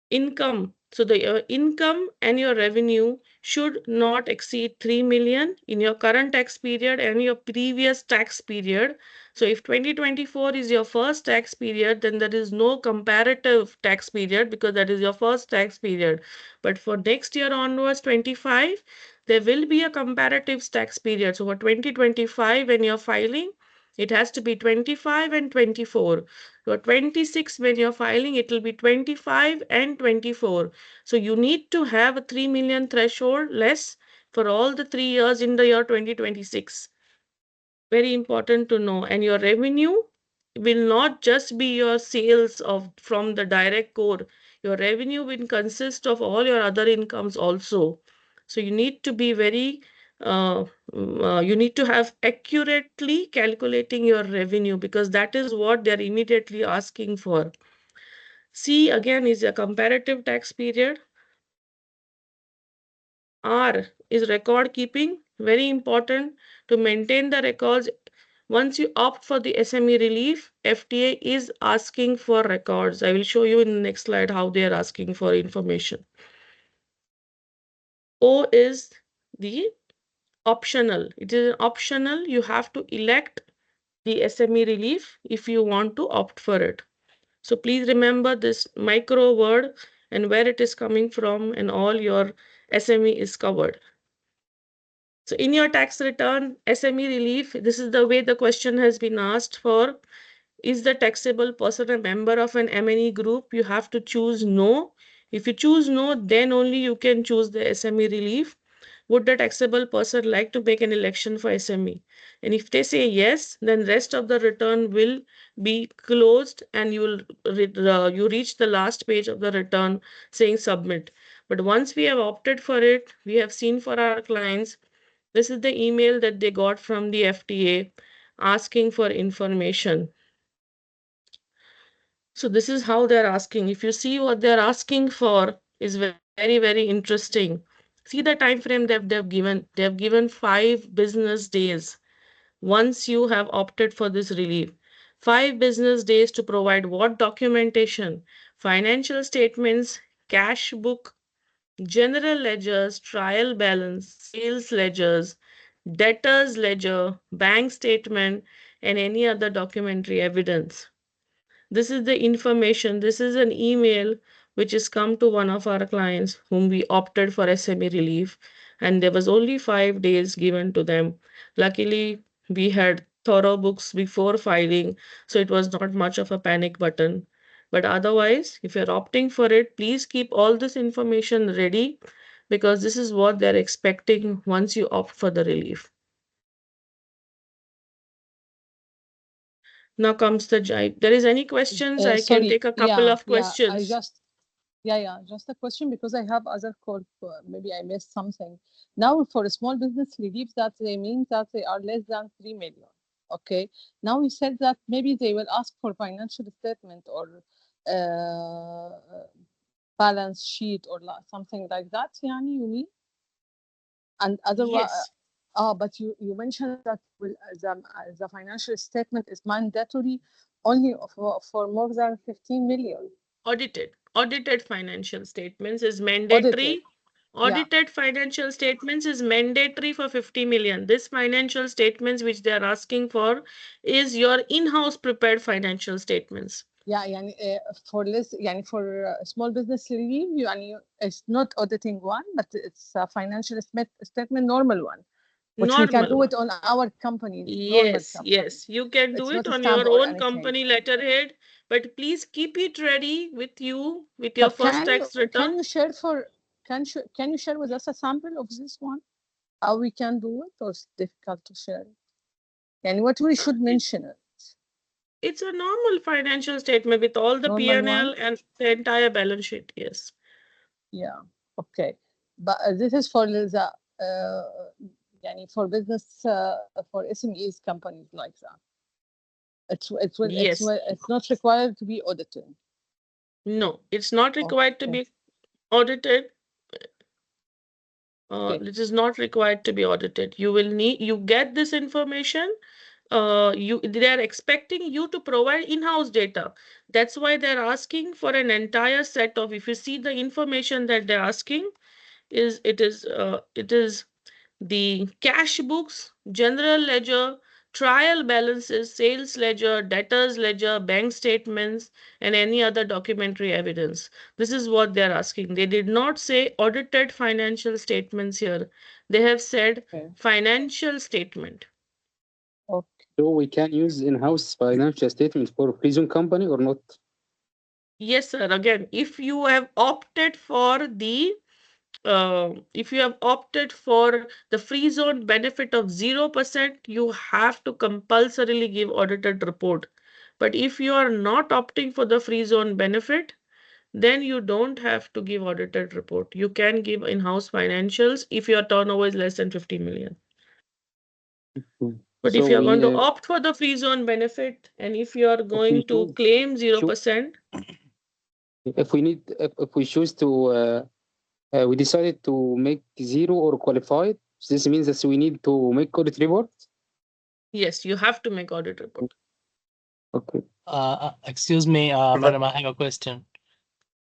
income. So the income and your revenue should not exceed 3 million in your current tax period and your previous tax period. So if 2024 is your first tax period, then there is no comparative tax period because that is your first tax period. But for next year onwards, 25, there will be a comparative tax period. So for 2025, when you're filing, it has to be 25 and 24. So 26, when you're filing, it will be 25 and 24. So you need to have a 3 million threshold less for all the 3 years in the year 2026. Very important to know. And your revenue will not just be your sales from the direct core. Your revenue will consist of all your other incomes also. So you need to be very you need to have accurately calculating your revenue, because that is what they're immediately asking for. C again is a comparative tax period. R is record keeping, very important to maintain the records Once you opt for the SME relief, FTA is asking for records. I will show you in the next slide how they are asking for information. O is the optional. It is optional. You have to elect the SME relief if you want to opt for it. So please remember this micro word and where it is coming from, and all your SME is covered. So in your tax return, SME relief, this is the way the question has been asked for. Is the taxable person a member of an M&E group? You have to choose no. If you choose no, then only you can choose the SME relief. Would the taxable person like to make an election for SME? And if they say yes, then rest of the return will be closed and you will you reach the last page of the return saying submit. But once we have opted for it, we have seen for our clients, this is the email that they got from the FTA asking for information. So this is how they're asking. If you see what they're asking for is very, very interesting. See the time frame that they've given. They've given 5 business days once you have opted for this relief. 5 business days to provide what documentation? Financial statements, cash book, general ledgers, trial balance, sales ledgers, debtors ledger, bank statement, and any other documentary evidence. This is the information. This is an email which has come to one of our clients whom we opted for SME relief, and there was only 5 days given to them. Luckily, we had thorough books before filing, so it was not much of a panic button. But otherwise, if you're opting for it, please keep all this information ready because this is what they're expecting once you opt for the relief. Now comes the jibe. There is any questions? I can Sorry. take a couple of I questions. just just a question because I have other call. Maybe I missed something. Now for small business relief, that they mean that they are less than 3 million. Okay. Now we said that maybe they will ask for financial statement or balance sheet or something like that. Yani, you mean? And otherwise, Yes. but you mentioned that the financial statement is mandatory only for more than 15 million. Audited financial statements is mandatory. Audited financial statements is mandatory for 50 million. This financial statements which they are asking for is your in-house prepared financial statements. Yeah, يعني for less, يعني for small business relief, يعني it's not auditing one, but it's a financial statement, normal one. But we can do it on our company. Yes, you can do it on your own company letterhead, but please keep it ready with you with your first tax return. Can you share can you share with us a sample of this one? How we can do it, or it's difficult to share it? And what we should mention it? It's a normal financial statement with all the P&L and the entire balance sheet. Yes. Yeah. Okay. But this is for the for business for SMEs companies like that. It's not required to be audited. No, it's not required to be audited. It is not required to be audited. You get this information. They are expecting you to provide in-house data. That's why they're asking for an entire set of. If you see the information that they're asking, it is the cash books, general ledger, trial balances, sales ledger, debtors ledger, bank statements, and any other documentary evidence. This is what they're asking. They did not say audited financial statements here. They have said financial statement. Okay. So we can use in-house financial statements for free zone company or not? Yes, sir. Again, if you have opted for the free zone benefit of 0%, you have to compulsorily give audited report. But if you are not opting for the free zone benefit, then you don't have to give audited report. You can give in-house financials if your turnover is less than 50 million. But if you are going to opt for the free zone benefit and if you are going to claim 0%, if we choose to we decided to make zero or qualified, this means that we need to make audit report. Yes, you have to make audit report. Okay. Excuse me, madam, I have a question.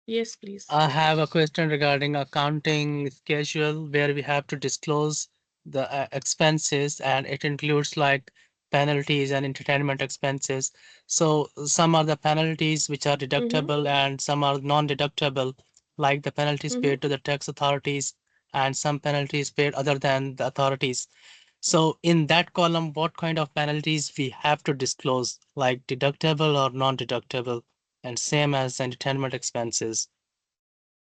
Yes, please. I have a question regarding accounting schedule where we have to disclose the expenses, and it includes like penalties and entertainment expenses. So some are the penalties which are deductible and some are non-deductible, like the penalties paid to the tax authorities and some penalties paid other than the authorities. So in that column, what kind of penalties we have to disclose, like deductible or non-deductible, and same as entertainment expenses?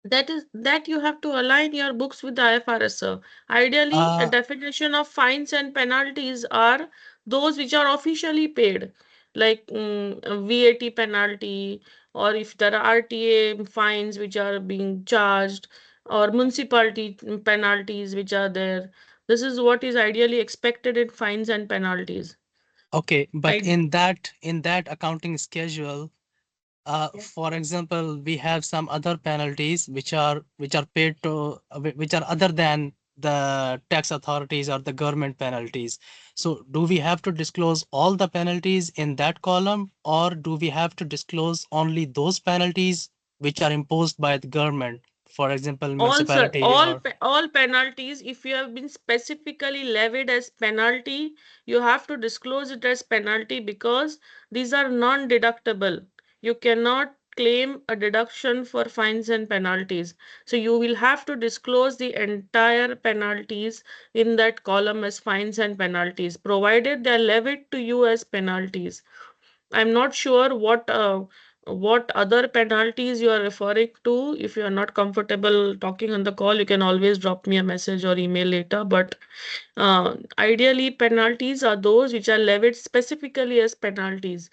That you have to align your books with the IFRS, sir. Ideally, a definition of fines and penalties are those which are officially paid, like VAT penalty, or if there are RTA fines which are being charged, or municipality penalties which are there. This is what is ideally expected in fines and penalties. Okay, but I in that accounting schedule, for example, we have some other penalties which are paid to which are other than the tax authorities or the government penalties. So do we have to disclose all the penalties in that column, or do we have to disclose only those penalties which are imposed by the government, for example, all, sir, municipality or? all penalties, if you have been specifically levied as penalty, you have to disclose it as penalty because these are non-deductible. You cannot claim a deduction for fines and penalties. So you will have to disclose the entire penalties in that column as fines and penalties, provided they are levied to you as penalties. I'm not sure what other penalties you are referring to. If you are not comfortable talking on the call, you can always drop me a message or email later. But ideally, penalties are those which are levied specifically as penalties.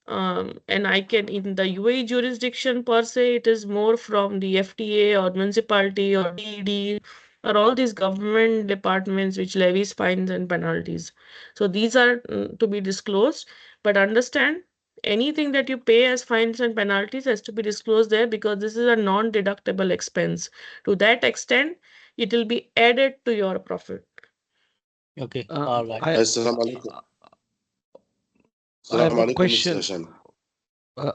And I can, in the UAE jurisdiction per se, it is more from the FTA or municipality or DED or all these government departments which levies fines and penalties. So these are to be disclosed. But understand, anything that you pay as fines and penalties has to be disclosed there because this is a non-deductible expense. To that extent, it will be added to your profit. Okay, all right. Assalamu alaikum. I have Assalamu a alaikum, Mr. question. Hassan.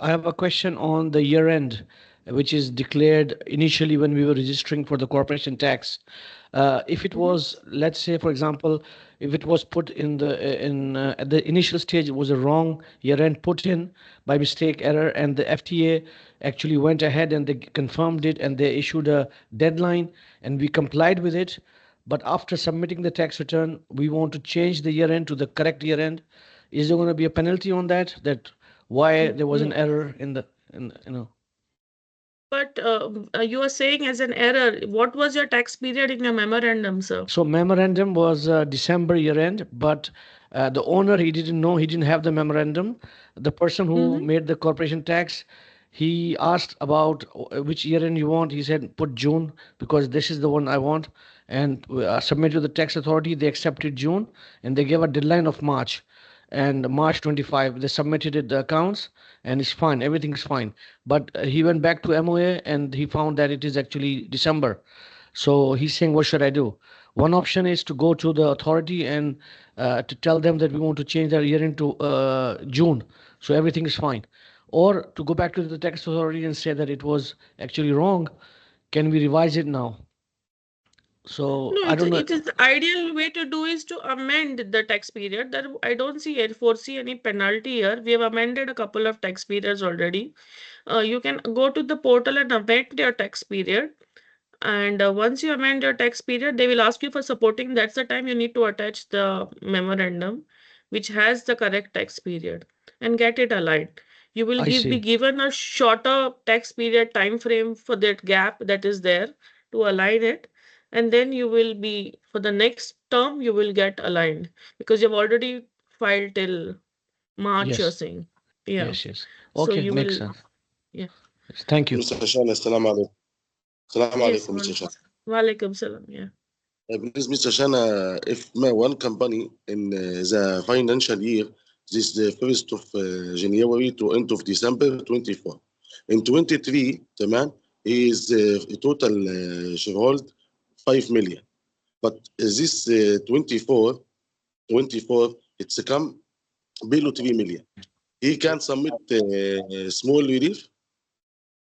I have a question on the year end, which is declared initially when we were registering for the corporation tax. If it was, let's say, for example, if it was put in at the initial stage, it was a wrong year end put in by mistake, error, and the FTA actually went ahead and they confirmed it and they issued a deadline and we complied with it. But after submitting the tax return, we want to change the year end to the correct year end. Is there going to be a penalty on that? That why there was an error in But you are saying as an error. What was your tax period in your memorandum, sir? So memorandum was December year end, but the owner, he didn't know, he didn't have the memorandum. The person who made the corporation tax, he asked about which year end you want. He said put June because this is the one I want, and submit to the tax authority. They accepted June and they gave a deadline of March. And March 25 they submitted it, the accounts, and it's fine, everything's fine. But he went back to MOA and he found that it is actually December. So he's saying, what should I do? One option is to go to the authority and to tell them that we want to change their year into June, so everything is fine. Or to go back to the tax authority and say that it was actually wrong. Can we revise it now? So No, I don't know. it is the ideal way to do is to amend the tax period. That I don't foresee any penalty here. We have amended a couple of tax periods already. You can go to the portal and amend your tax period. And once you amend your tax period, they will ask you for supporting. That's the time you need to attach the memorandum, which has the correct tax period, and get it aligned. You will be given a shorter tax period time frame for that gap that is there to align it. And then you will be, for the next term, you will get aligned because you've already filed till March, you're Yes. saying. Yeah. Yes. So Okay, you makes will, sense. yeah. Thank you. Mr. Hassan, assalamu alaikum. Assalamu Yes, alaikum, Mr. Hassan. walaikum salam. Yeah. Please, Mr. Hassan, if one company in the financial year, this the 1st of January to end of December 24. In 23, the man is total sharehold 5 million. But this 24, it's come below 3 million. He can submit small relief.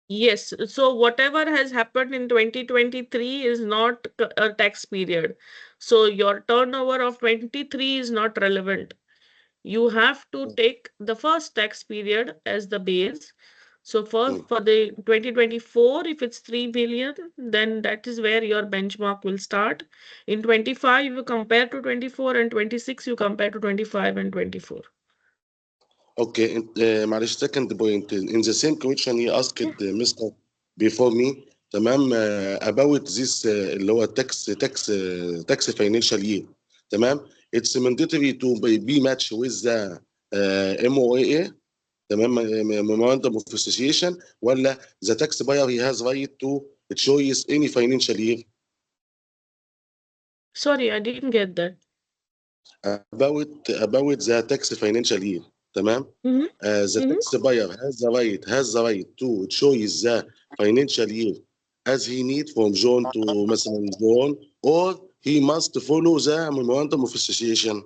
Yes. So whatever has happened in 2023 is not a tax period. So your turnover of 23 is not relevant. You have to take the first tax period as the base. So for the 2024, if it's 3 billion, then that is where your benchmark will start. In 25, you compare to 24, and 26, you compare to 25 and 24. Okay, معلش second point in the same question he asked Mr. before me تمام about this اللي هو tax financial year تمام it's mandatory to be matched with the MOAA تمام memorandum of association ولا the tax buyer he has right to choose any financial year. Sorry, I didn't get that. About the tax financial year تمام the tax buyer has the right to choose the financial year as he need from June to مثلا June, or he must follow the memorandum of association.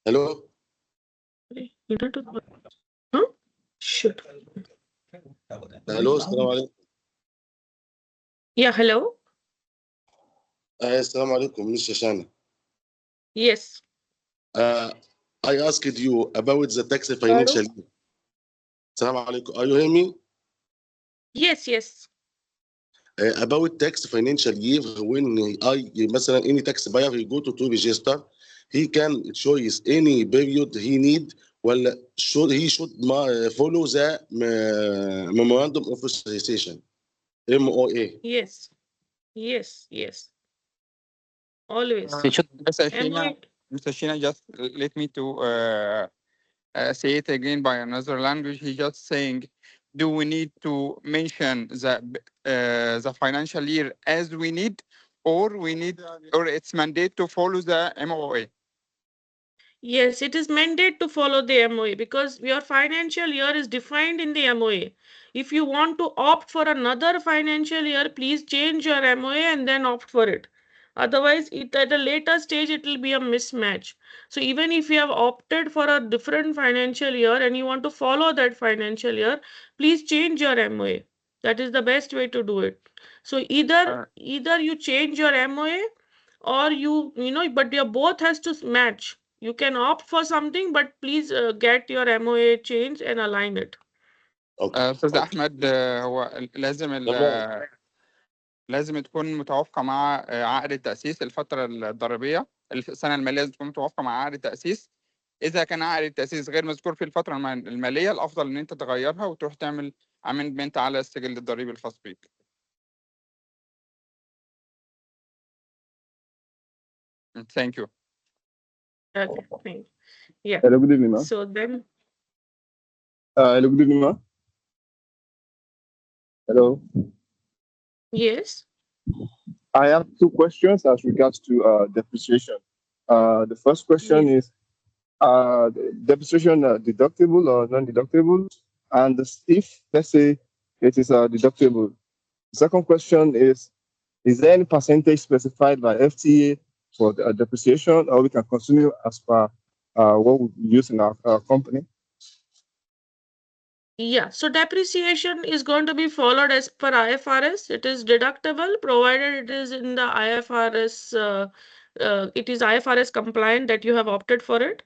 Hello. Huh? Shoot. Hello, السلام عليكم. Yeah, hello. السلام عليكم, Mr. Shana. Yes. I asked you about the tax financial year. السلام عليكم. Are you hear me? Yes, yes. About tax financial year, when مثلا any tax buyer he go to register, he can choose any period he need. Well, he should follow the memorandum of association, MOA. Yes. Yes, yes. Always. Mr. Shina, just let me to say it again by another language. He just saying, do we need to mention the financial year as we need, or it's mandate to follow the MOA? Yes, it is mandate to follow the MOA because your financial year is defined in the MOA. If you want to opt for another financial year, please change your MOA and then opt for it. Otherwise, at a later stage, it will be a mismatch. So even if you have opted for a different financial year and you want to follow that financial year, please change your MOA. That is the best way to do it. So either you change your MOA or but your both has to match. You can opt for something, but please get your MOA changed and align it. أستاذ أحمد هو لازم تكون متوافقة مع عقد التأسيس الفترة الضريبية السنة المالية لازم تكون متوافقة مع عقد التأسيس. إذا كان عقد التأسيس غير مذكور في الفترة المالية الأفضل إن أنت تغيرها وتروح تعمل amendment على السجل الضريبي الخاص بيك. Thank you. Okay, thank you. Yeah. Hello, good evening, ma'am. So then. Hello, good evening, ma'am. Hello. Yes. I have two questions as regards to depreciation. The first question is depreciation deductible or non-deductible? And if, let's say, it is deductible. The second question is there any percentage specified by FTA for the depreciation, or we can continue as per what we use in our company? Yeah, so depreciation is going to be followed as per IFRS. It is deductible provided it is in the IFRS. It is IFRS compliant that you have opted for it.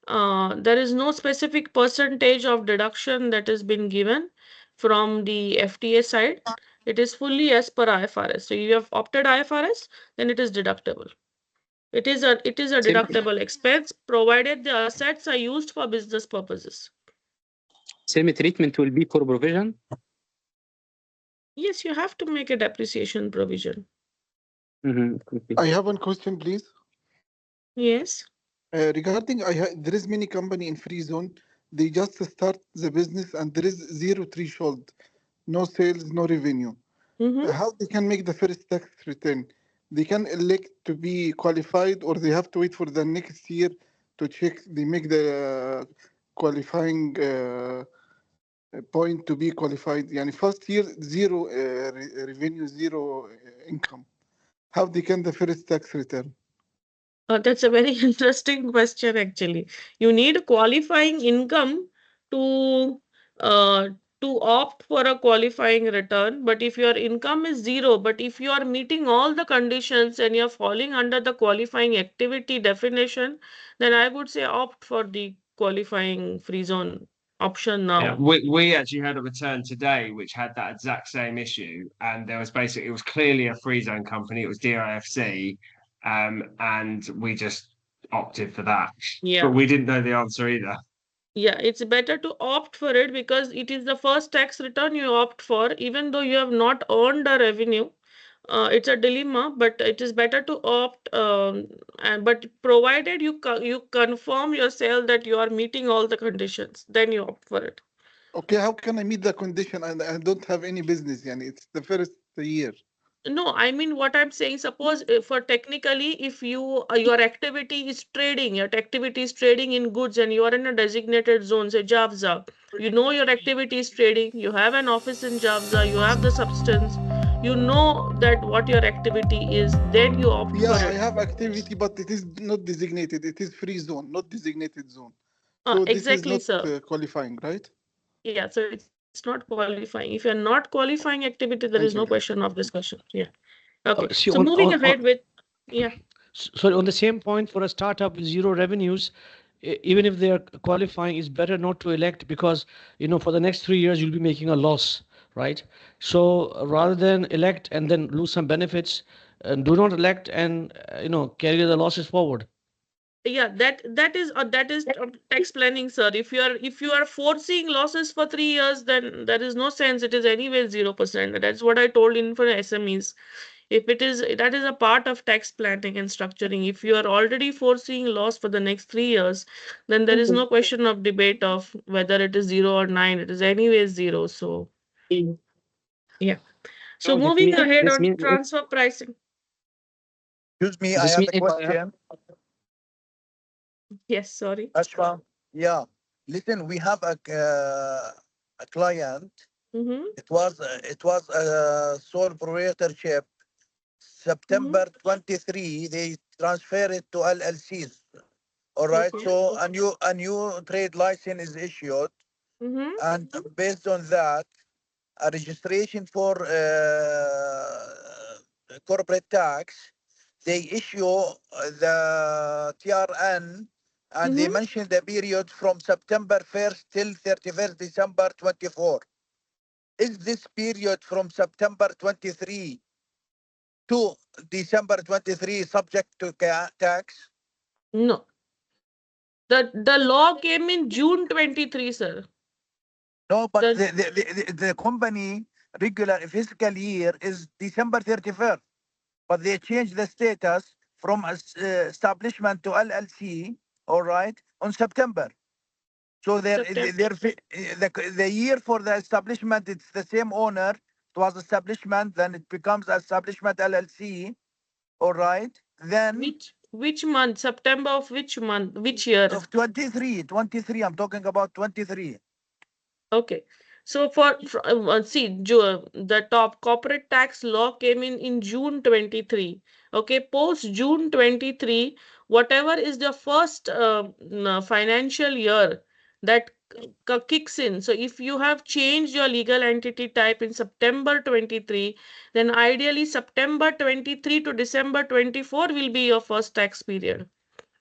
There is no specific percentage of deduction that has been given from the FTA side. It is fully as per IFRS. So you have opted IFRS, then it is deductible. It is a deductible expense provided the assets are used for business purposes. Same treatment will be for provision? Yes, you have to make a depreciation provision. I have one question, please. Yes. Regarding, there is many company in free zone. They just start the business and there is zero threshold, no sales, no revenue. How they can make the first tax return? They can elect to be qualified, or they have to wait for the next year to check. They make the qualifying point to be qualified? Yani first year zero revenue, zero income. How they can the first tax return? That's a very interesting question, actually. You need qualifying income to uh, opt for a qualifying return. But if your income is zero, but if you are meeting all the conditions and you're falling under the qualifying activity definition, then I would say opt for the qualifying free zone option Yeah, now. we actually had a return today which had that exact same issue, and there was basically it was clearly a free zone company. It was DIFC, and we just opted for that, Yeah. but we didn't know the answer either. Yeah, it's better to opt for it because it is the first tax return you opt for, even though you have not earned a revenue. It's a dilemma, but it is better to opt. But provided you confirm yourself that you are meeting all the conditions, then you opt for it. Okay, how can I meet the condition and I don't have any business? Yani it's the first year. No, I mean what I'm saying. Suppose for technically, if you your activity is trading, your activity is trading in goods, and you are in a designated zone, say Javza. You know your activity is trading. You have an office in Javza. You have the substance. You know that what your activity is. Then you opt Yeah, for I it. have activity, but it is not designated. It is free zone, not designated zone. So this is Exactly, not sir. qualifying, right? Yeah, so it's not qualifying. If you're not qualifying activity, there is no Thank you. question of discussion. Yeah. Okay. So See, moving ahead with, yeah. sorry, on the same point, for a startup with zero revenues, even if they are qualifying, it's better not to elect because, for the next 3 years, you'll be making a loss, right? So rather than elect and then lose some benefits, do not elect and, carry the losses forward. Yeah, that is tax planning, sir. If you are foreseeing losses for 3 years, then there is no sense. It is anyway 0%. That's what I told in for SMEs. If it is that is a part of tax planning and structuring. If you are already foreseeing loss for the next 3 years, then there is no question of debate of whether it is 0 or 9. It is anyway zero. So yeah. So moving ahead This on means if, transfer pricing. Excuse me, I this have means a if I have question. Yes, sorry. Ashfa, yeah. Listen, we have a client. Mm-hmm. It was a sole proprietorship. September 23, they transfer it to LLCs. All right. Okay. So a new trade license is issued, Mm-hmm. and based on that, a registration for corporate tax. They issue the TRN, and they Mm-hmm. mention the period from September 1st till 31st December 24. Is this period from September 23 to December 23 subject to tax? No. The law came in June 23, sir. No, but The the company regular fiscal year is December 31st, but they changed the status from establishment to LLC, all right, on September. So September. the year for the establishment, it's the same owner. It was establishment, then it becomes establishment LLC, all right. Then Which month? September of which month? Which year? of 23, I'm talking about 23. Okay. So see, the top corporate tax law came in June 23. Okay, post June 23, whatever is the first financial year that kicks in. So if you have changed your legal entity type in September 23, then ideally September 23 to December 24 will be your first tax period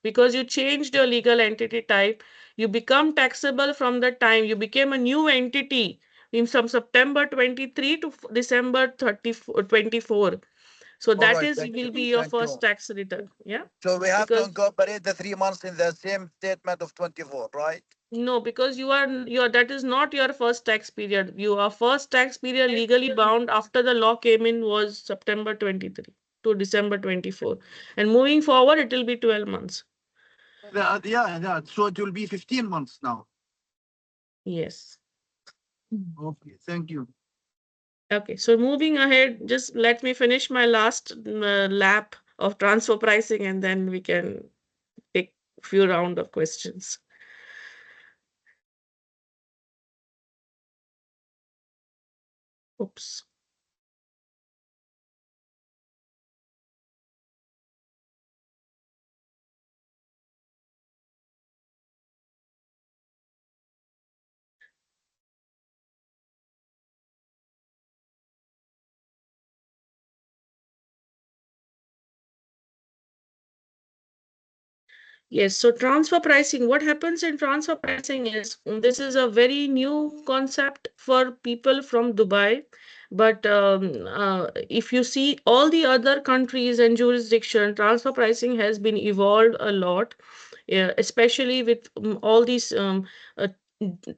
because you changed your legal entity type. You become taxable from the time you became a new entity in from September 23 to December 24. So All that right, is thank will you. be your Thank first you. tax return. Yeah. So we have to Because incorporate the 3 months in the same statement of 24, right? no, because you are that is not your first tax period. Your first tax period legally bound after the law came in was September 23 to December 24. And moving forward, it will be 12 months. Yeah. So it will be 15 months now. Yes. Okay, thank you. Okay, so moving ahead, just let me finish my last lap of transfer pricing and then we can take a few round of questions. Oops. Yes, so transfer pricing, what happens in transfer pricing is this is a very new concept for people from Dubai. But if you see all the other countries and jurisdiction, transfer pricing has been evolved a lot, especially with all these uh,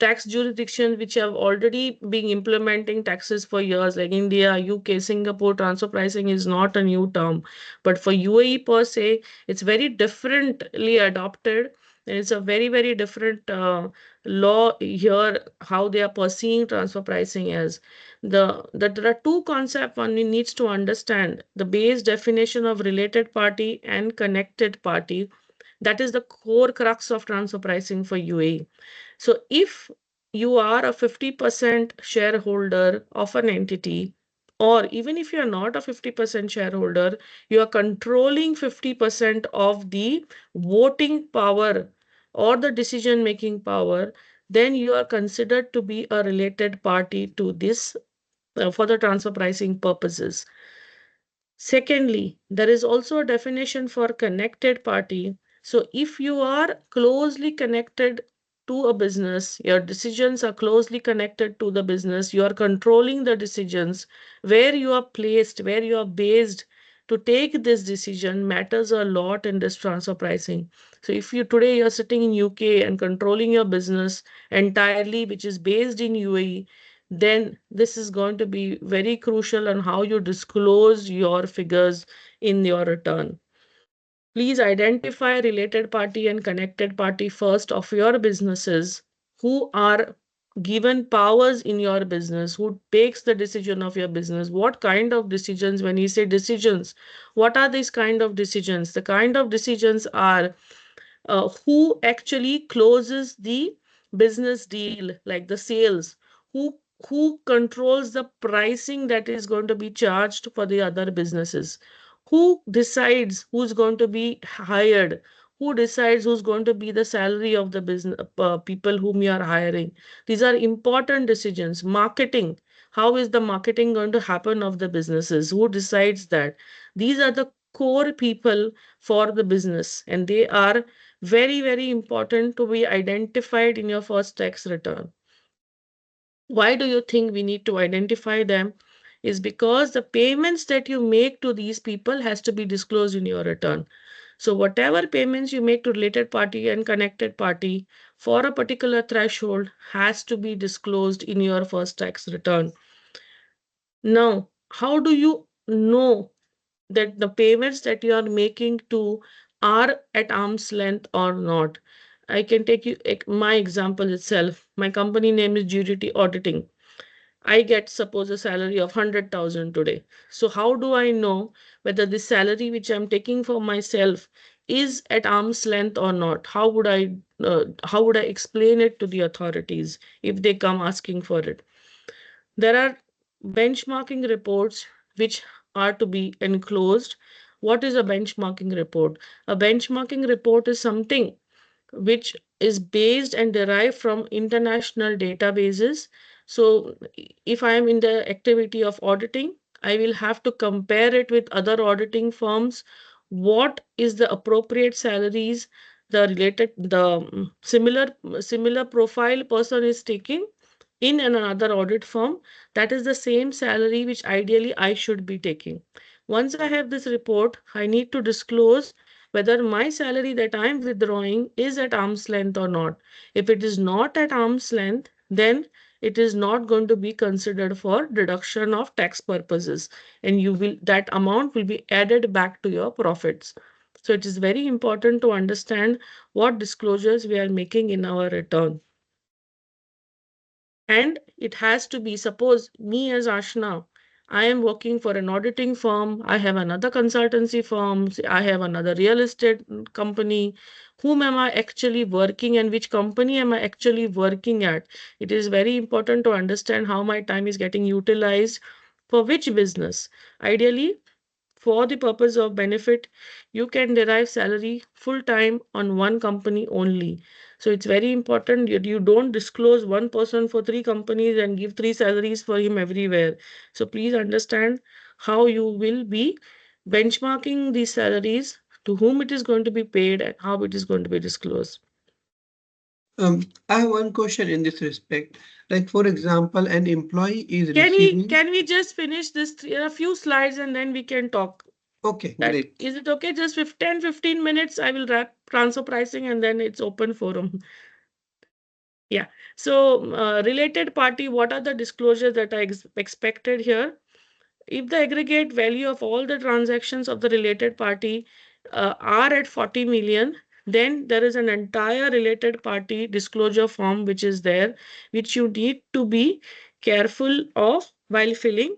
tax jurisdictions which have already been implementing taxes for years, like India, UK, Singapore. Transfer pricing is not a new term, but for UAE per se, it's very differently adopted. And it's a very, very different law here, how they are perceiving transfer pricing as. There are two concepts one needs to understand: the base definition of related party and connected party. That is the core crux of transfer pricing for UAE. So if you are a 50% shareholder of an entity, or even if you are not a 50% shareholder, you are controlling 50% of the voting power or the decision making power, then you are considered to be a related party to this for the transfer pricing purposes. Secondly, there is also a definition for connected party. So if you are closely connected to a business, your decisions are closely connected to the business, you are controlling the decisions, where you are placed, where you are based to take this decision matters a lot in this transfer pricing. So if you today you're sitting in UK and controlling your business entirely, which is based in UAE, then this is going to be very crucial on how you disclose your figures in your return. Please identify related party and connected party first of your businesses who are given powers in your business, who takes the decision of your business. What kind of decisions? When you say decisions, what are these kind of decisions? The kind of decisions are who actually closes the business deal, like the sales, who who controls the pricing that is going to be charged for the other businesses, who decides who's going to be hired, who decides who's going to be the salary of the business people whom you are hiring. These are important decisions. Marketing, how is the marketing going to happen of the businesses, who decides that? These are the core people for the business, and they are very, very important to be identified in your first tax return. Why do you think we need to identify them? Is because the payments that you make to these people has to be disclosed in your return. So whatever payments you make to related party and connected party for a particular threshold has to be disclosed in your first tax return. Now, how do you know that the payments that you are making to are at arm's length or not? I can take you my example itself. My company name is GDT Auditing. I get suppose a salary of 100,000 today. So how do I know whether the salary which I'm taking for myself is at arm's length or not? How would I explain it to the authorities if they come asking for it? There are benchmarking reports which are to be enclosed. What is a benchmarking report? A benchmarking report is something which is based and derived from international databases. So if I am in the activity of auditing, I will have to compare it with other auditing firms. What is the appropriate salaries the similar profile person is taking in another audit firm? That is the same salary which ideally I should be taking. Once I have this report, I need to disclose whether my salary that I'm withdrawing is at arm's length or not. If it is not at arm's length, then it is not going to be considered for deduction of tax purposes, and that amount will be added back to your profits. So it is very important to understand what disclosures we are making in our return. And it has to be, suppose me as Ashna, I am working for an auditing firm. I have another consultancy firm. I have another real estate company. Whom am I actually working and which company am I actually working at? It is very important to understand how my time is getting utilized for which business. Ideally, for the purpose of benefit, you can derive salary full time on one company only. So it's very important that you don't disclose one person for three companies and give three salaries for him everywhere. So please understand how you will be benchmarking these salaries, to whom it is going to be paid, and how it is going to be disclosed. I have one question in this respect. Like, for example, an employee is receiving. Can we just finish this a few slides and then we can talk? Okay, great. Is it okay? Just 15 minutes. I will wrap transfer pricing and then it's open forum. Yeah. So related party, what are the disclosures that are expected here? If the aggregate value of all the transactions of the related party are at 40 million, then there is an entire related party disclosure form which is there, which you need to be careful of while filling.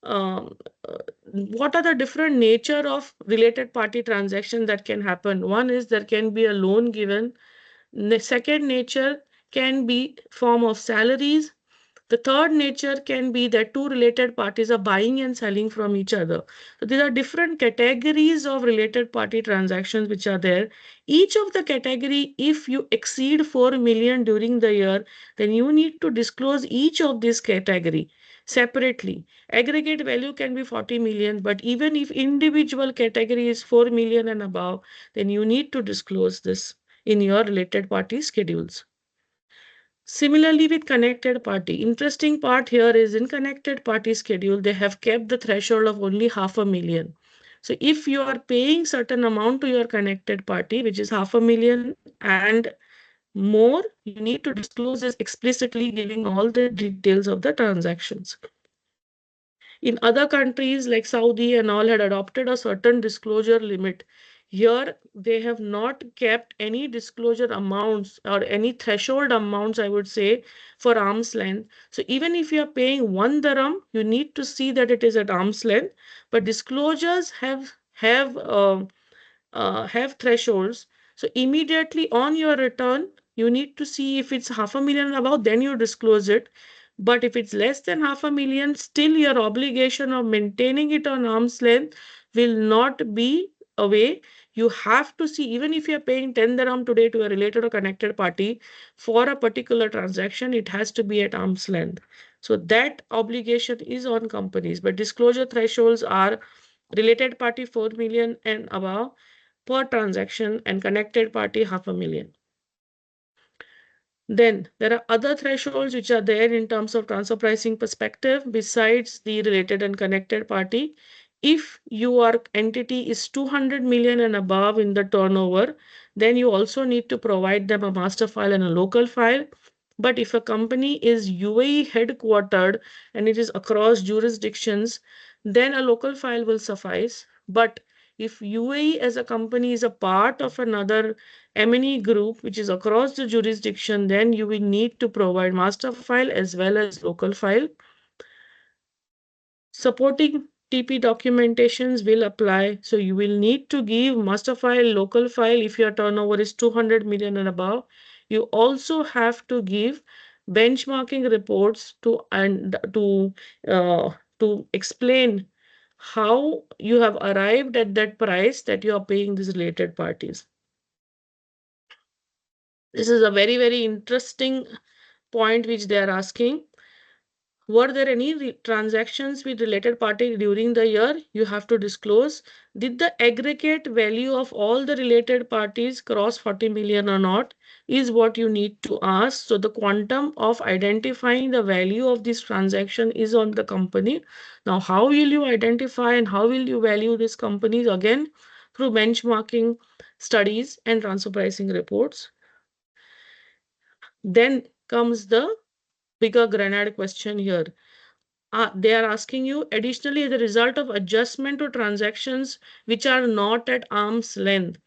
um, uh, what are the different nature of related party transaction that can happen? One is there can be a loan given. The second nature can be form of salaries. The third nature can be that two related parties are buying and selling from each other. So these are different categories of related party transactions which are there. Each of the category, if you exceed 4 million during the year, then you need to disclose each of this category separately. Aggregate value can be 40 million, but even if individual category is 4 million and above, then you need to disclose this in your related party schedules. Similarly with connected party, interesting part here is in connected party schedule, they have kept the threshold of only 500,000. So if you are paying certain amount to your connected party, which is 500,000 and more, you need to disclose this explicitly, giving all the details of the transactions. In other countries like Saudi and all had adopted a certain disclosure limit. Here, they have not kept any disclosure amounts or any threshold amounts, I would say, for arm's length. So even if you are paying 1 dirham, you need to see that it is at arm's length. But disclosures have thresholds. So immediately on your return, you need to see if it's 500,000 and above, then you disclose it. But if it's less than 500,000, still your obligation of maintaining it on arm's length will not be away. You have to see, even if you're paying 10 dirham today to a related or connected party for a particular transaction, it has to be at arm's length. So that obligation is on companies, but disclosure thresholds are related party 4 million and above per transaction and connected party 500,000. Then there are other thresholds which are there in terms of transfer pricing perspective besides the related and connected party. If your entity is 200 million and above in the turnover, then you also need to provide them a master file and a local file. But if a company is UAE headquartered and it is across jurisdictions, then a local file will suffice. But if UAE as a company is a part of another M&E group, which is across the jurisdiction, then you will need to provide master file as well as local file. Supporting TP documentations will apply. So you will need to give master file, local file if your turnover is 200 million and above. You also have to give benchmarking reports to explain how you have arrived at that price that you are paying these related parties. This is a very, very interesting point which they are asking. Were there any transactions with related party during the year? You have to disclose. Did the aggregate value of all the related parties cross 40 million or not? Is what you need to ask. So the quantum of identifying the value of this transaction is on the company. Now, how will you identify and how will you value these companies? Again, through benchmarking studies and transfer pricing reports. Then comes the bigger grenade question here. They are asking you additionally as a result of adjustment to transactions which are not at arm's length.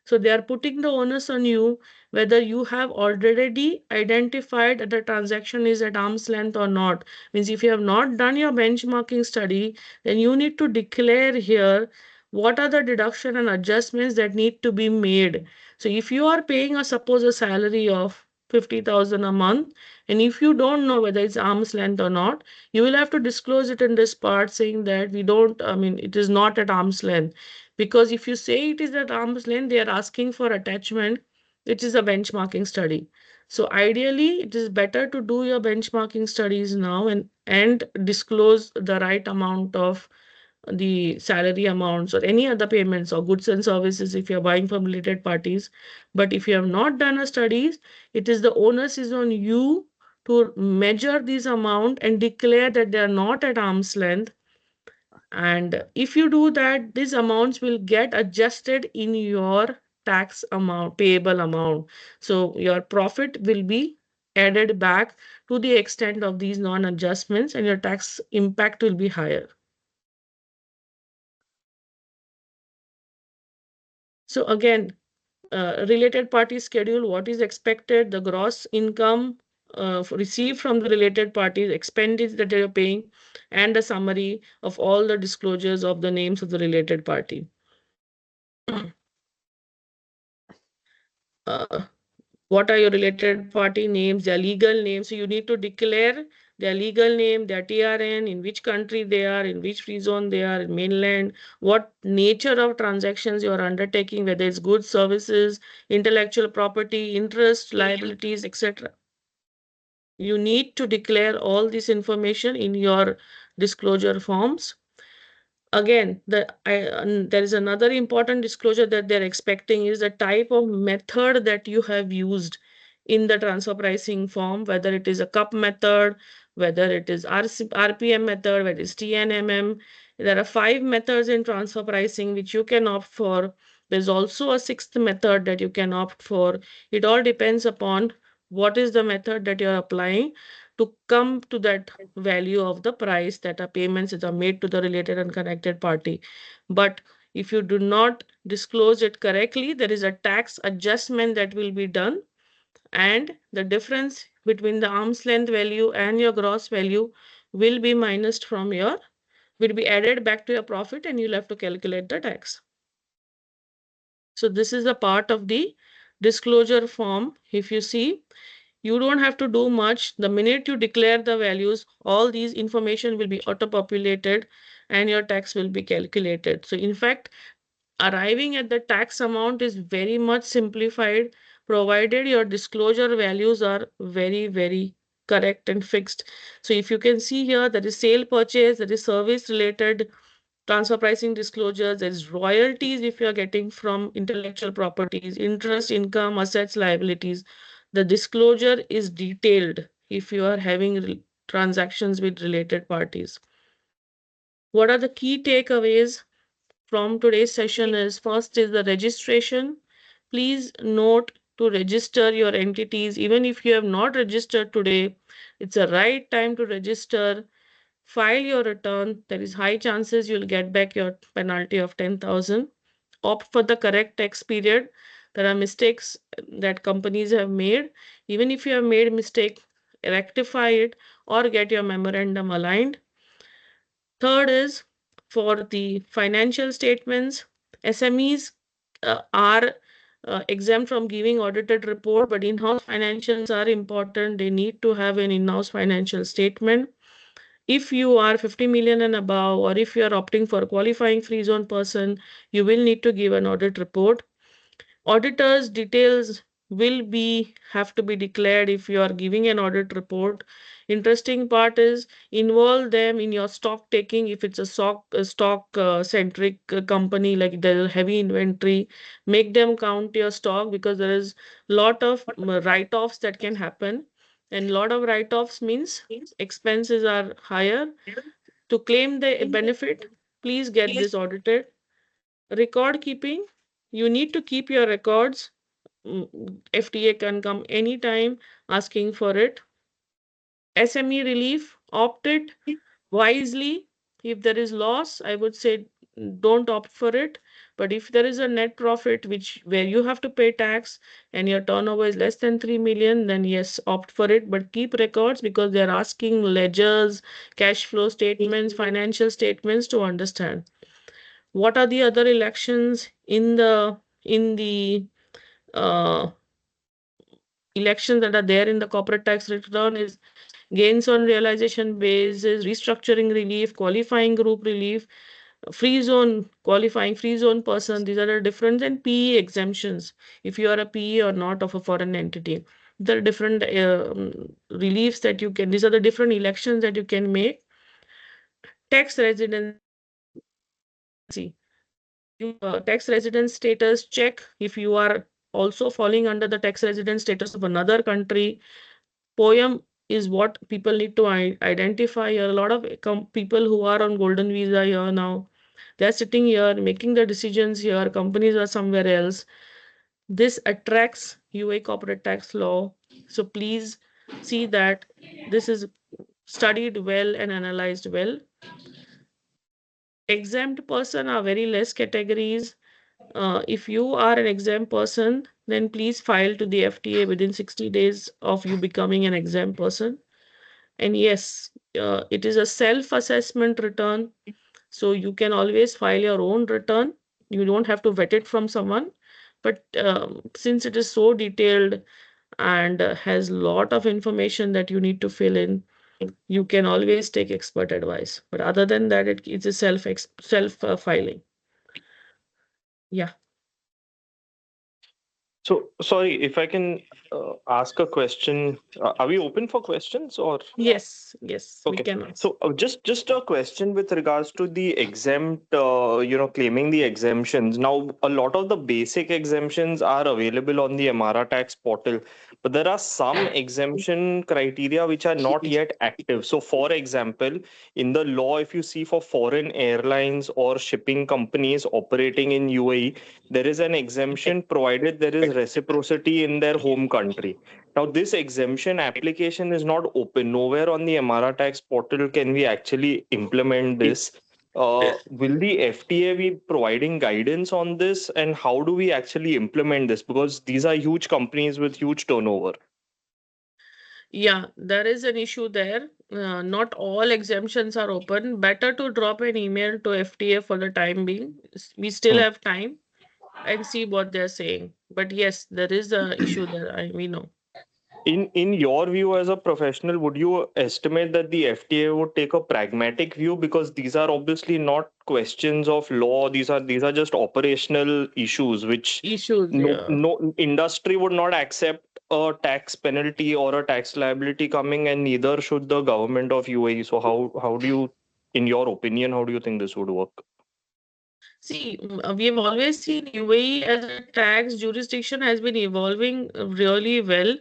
So they are putting the onus on you whether you have already identified that the transaction is at arm's length or not. Means if you have not done your benchmarking study, then you need to declare here what are the deduction and adjustments that need to be made. So if you are paying suppose a salary of 50,000 a month, and if you don't know whether it's arm's length or not, you will have to disclose it in this part saying that we don't, I mean, it is not at arm's length. Because if you say it is at arm's length, they are asking for attachment, which is a benchmarking study. So ideally, it is better to do your benchmarking studies now and disclose the right amount of the salary amounts or any other payments or goods and services if you're buying from related parties. But if you have not done a studies, it is the onus is on you to measure this amount and declare that they are not at arm's length. And if you do that, these amounts will get adjusted in your tax amount, payable amount. So your profit will be added back to the extent of these non-adjustments and your tax impact will be higher. So again, related party schedule, what is expected, the gross income received from the related parties, expenditure that you're paying, and a summary of all the disclosures of the names of the related party. What are your related party names, their legal names. So you need to declare their legal name, their TRN, in which country they are, in which free zone they are, in mainland, what nature of transactions you are undertaking, whether it's goods, services, intellectual property, interest, liabilities, etc. You need to declare all this information in your disclosure forms. Again, there is another important disclosure that they're expecting is the type of method that you have used in the transfer pricing form, whether it is a cup method, whether it is RPM method, whether it's TNMM. There are 5 methods in transfer pricing which you can opt for. There's also a 6th method that you can opt for. It all depends upon what is the method that you're applying to come to that value of the price that are payments that are made to the related and connected party. But if you do not disclose it correctly, there is a tax adjustment that will be done, and the difference between the arm's length value and your gross value will be minused from your, will be added back to your profit, and you'll have to calculate the tax. So this is a part of the disclosure form. If you see, you don't have to do much. The minute you declare the values, all these information will be auto-populated and your tax will be calculated. So in fact, arriving at the tax amount is very much simplified, provided your disclosure values are very, very correct and fixed. So if you can see here, there is sale purchase, there is service related transfer pricing disclosures, there is royalties if you're getting from intellectual properties, interest, income, assets, liabilities. The disclosure is detailed if you are having transactions with related parties. What are the key takeaways from today's session is first is the registration. Please note to register your entities. Even if you have not registered today, it's a right time to register. File your return. There is high chances you'll get back your penalty of 10,000. Opt for the correct tax period. There are mistakes that companies have made. Even if you have made a mistake, rectify it or get your memorandum aligned. Third is for the financial statements. SMEs are exempt from giving audited report, but in-house financials are important. They need to have an in-house financial statement. If you are 50 million and above, or if you are opting for a qualifying free zone person, you will need to give an audit report. Auditors details will be have to be declared if you are giving an audit report. Interesting part is involve them in your stock taking. If it's a stock centric company, like the heavy inventory, make them count your stock, because there is lot of write-offs that can happen, and lot of write-offs means expenses are higher. To claim the benefit, please get this audited. Record keeping, you need to keep your records. FTA can come anytime asking for it. SME relief, opt it wisely. If there is loss, I would say don't opt for it. But if there is a net profit which where you have to pay tax and your turnover is less than 3 million, then yes, opt for it, but keep records because they're asking ledgers, cash flow statements, financial statements to understand what are the other elections in the uh, elections that are there in the corporate tax return is gains on realization basis, restructuring relief, qualifying group relief, free zone, qualifying free zone person. These are the different and PE exemptions. If you are a PE or not of a foreign entity, there are different reliefs that you can. These are the different elections that you can make. Tax residency. Tax residence status check if you are also falling under the tax resident status of another country. Poem is what people need to identify. A lot of people who are on golden visa here now, they're sitting here making the decisions here. Companies are somewhere else. This attracts UA corporate tax law. So please see that this is studied well and analyzed well. Exempt person are very less categories. If you are an exempt person, then please file to the FTA within 60 days of you becoming an exempt person. And yes, it is a self-assessment return. So you can always file your own return. You don't have to vet it from someone. But since it is so detailed and has lot of information that you need to fill in, you can always take expert advice. But other than that, it's a self filing. Yeah. So, sorry, if I can ask a question, are we open for questions or? Yes, we Okay. can ask. So just a question with regards to the exempt, claiming the exemptions. Now, a lot of the basic exemptions are available on the Amara tax portal, but there are some exemption criteria which are not yet active. So, for example, in the law, if you see for foreign airlines or shipping companies operating in UAE, there is an exemption provided there is reciprocity in their home country. Now, this exemption application is not open. Nowhere on the Amara tax portal can we actually implement this. Will the FTA be providing guidance on this, and how do we actually implement this? Because these are huge companies with huge turnover. Yeah, there is an issue there. Not all exemptions are open. Better to drop an email to FTA for the time being. We still have time and see what they're saying. But yes, there is a issue there. We know. In your view as a professional, would you estimate that the FTA would take a pragmatic view, because these are obviously not questions of law, these are just operational issues which no industry would not accept a tax penalty or a tax liability coming, and neither should the government of UAE. So how do you, in your opinion, how do you think this would work? See, we have always seen UAE as a tax jurisdiction has been evolving really well.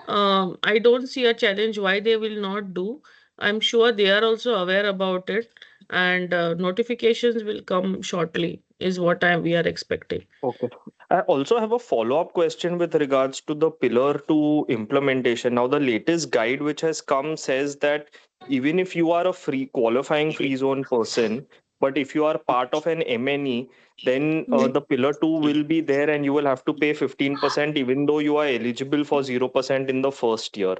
I don't see a challenge why they will not do. I'm sure they are also aware about it, and notifications will come shortly, is what we are expecting. Okay. I also have a follow-up question with regards to the Pillar 2 implementation. Now, the latest guide which has come says that even if you are a free qualifying free zone person, but if you are part of an MNE, then the Pillar 2 will be there and you will have to pay 15% even though you are eligible for 0% in the first year.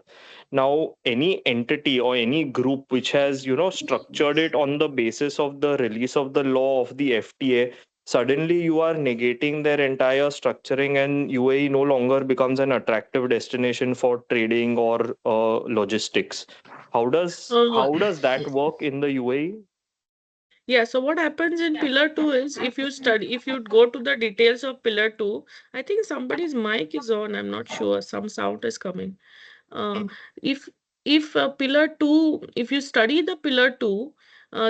Now, any entity or any group which has, structured it on the basis of the release of the law of the FTA, suddenly you are negating their entire structuring, and UAE no longer becomes an attractive destination for trading or logistics. How does that work in the UAE? Yeah, so what happens in Pillar 2 is if you go to the details of Pillar 2, I think somebody's mic is on, I'm not sure, some sound is coming. Uh, if Pillar 2, if you study the Pillar 2,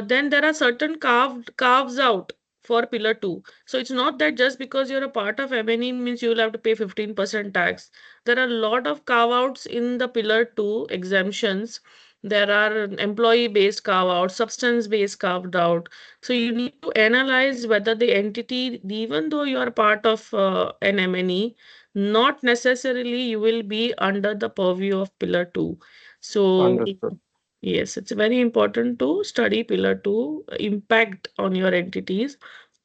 then there are certain carves out for Pillar 2. So it's not that just because you're a part of MNE means you'll have to pay 15% tax. There are a lot of carve outs in the Pillar 2 exemptions. There are employee-based carve-out, substance-based carved out. So you need to analyze whether the entity, even though you are part of an MNE, not necessarily you will be under the purview of Pillar 2. So Understood. yes, it's very important to study Pillar 2 impact on your entities.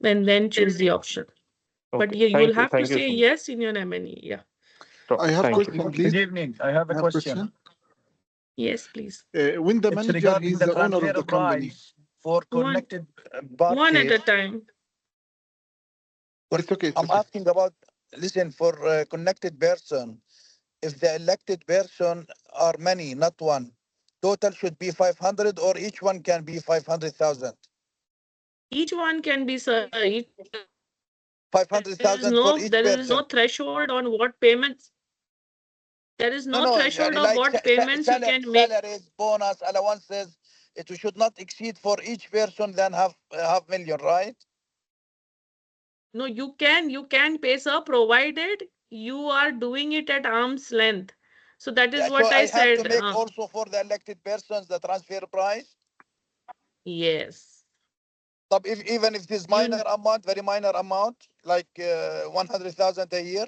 and then choose the option. But Okay. you will Thank you. have to Thank you say so much. yes in your M&E. Yeah. Sure. I have Thank you. question, please. Good evening. I have a question. Yes, please. When the It's manager, regarding he's the the owner of transfer the company. price for One connected one at a parties. time. It's okay. It's I'm okay. asking about, listen, for connected person, if the elected person are many, not one, total should be 500 or each one can be 500,000? Each one can be, sir. There is 500,000 for no each person. threshold on what payments. There is No, no no, threshold يعني of like what payments you can make. salaries, bonus, allowances, it should not exceed for each person than half million, right? No, you can pay, sir, provided you are doing it at arm's length. So that is Yeah, so what I I have to said. make also for the elected persons the transfer price. Yes. But even if this minor amount, very minor amount, like 100,000 a year.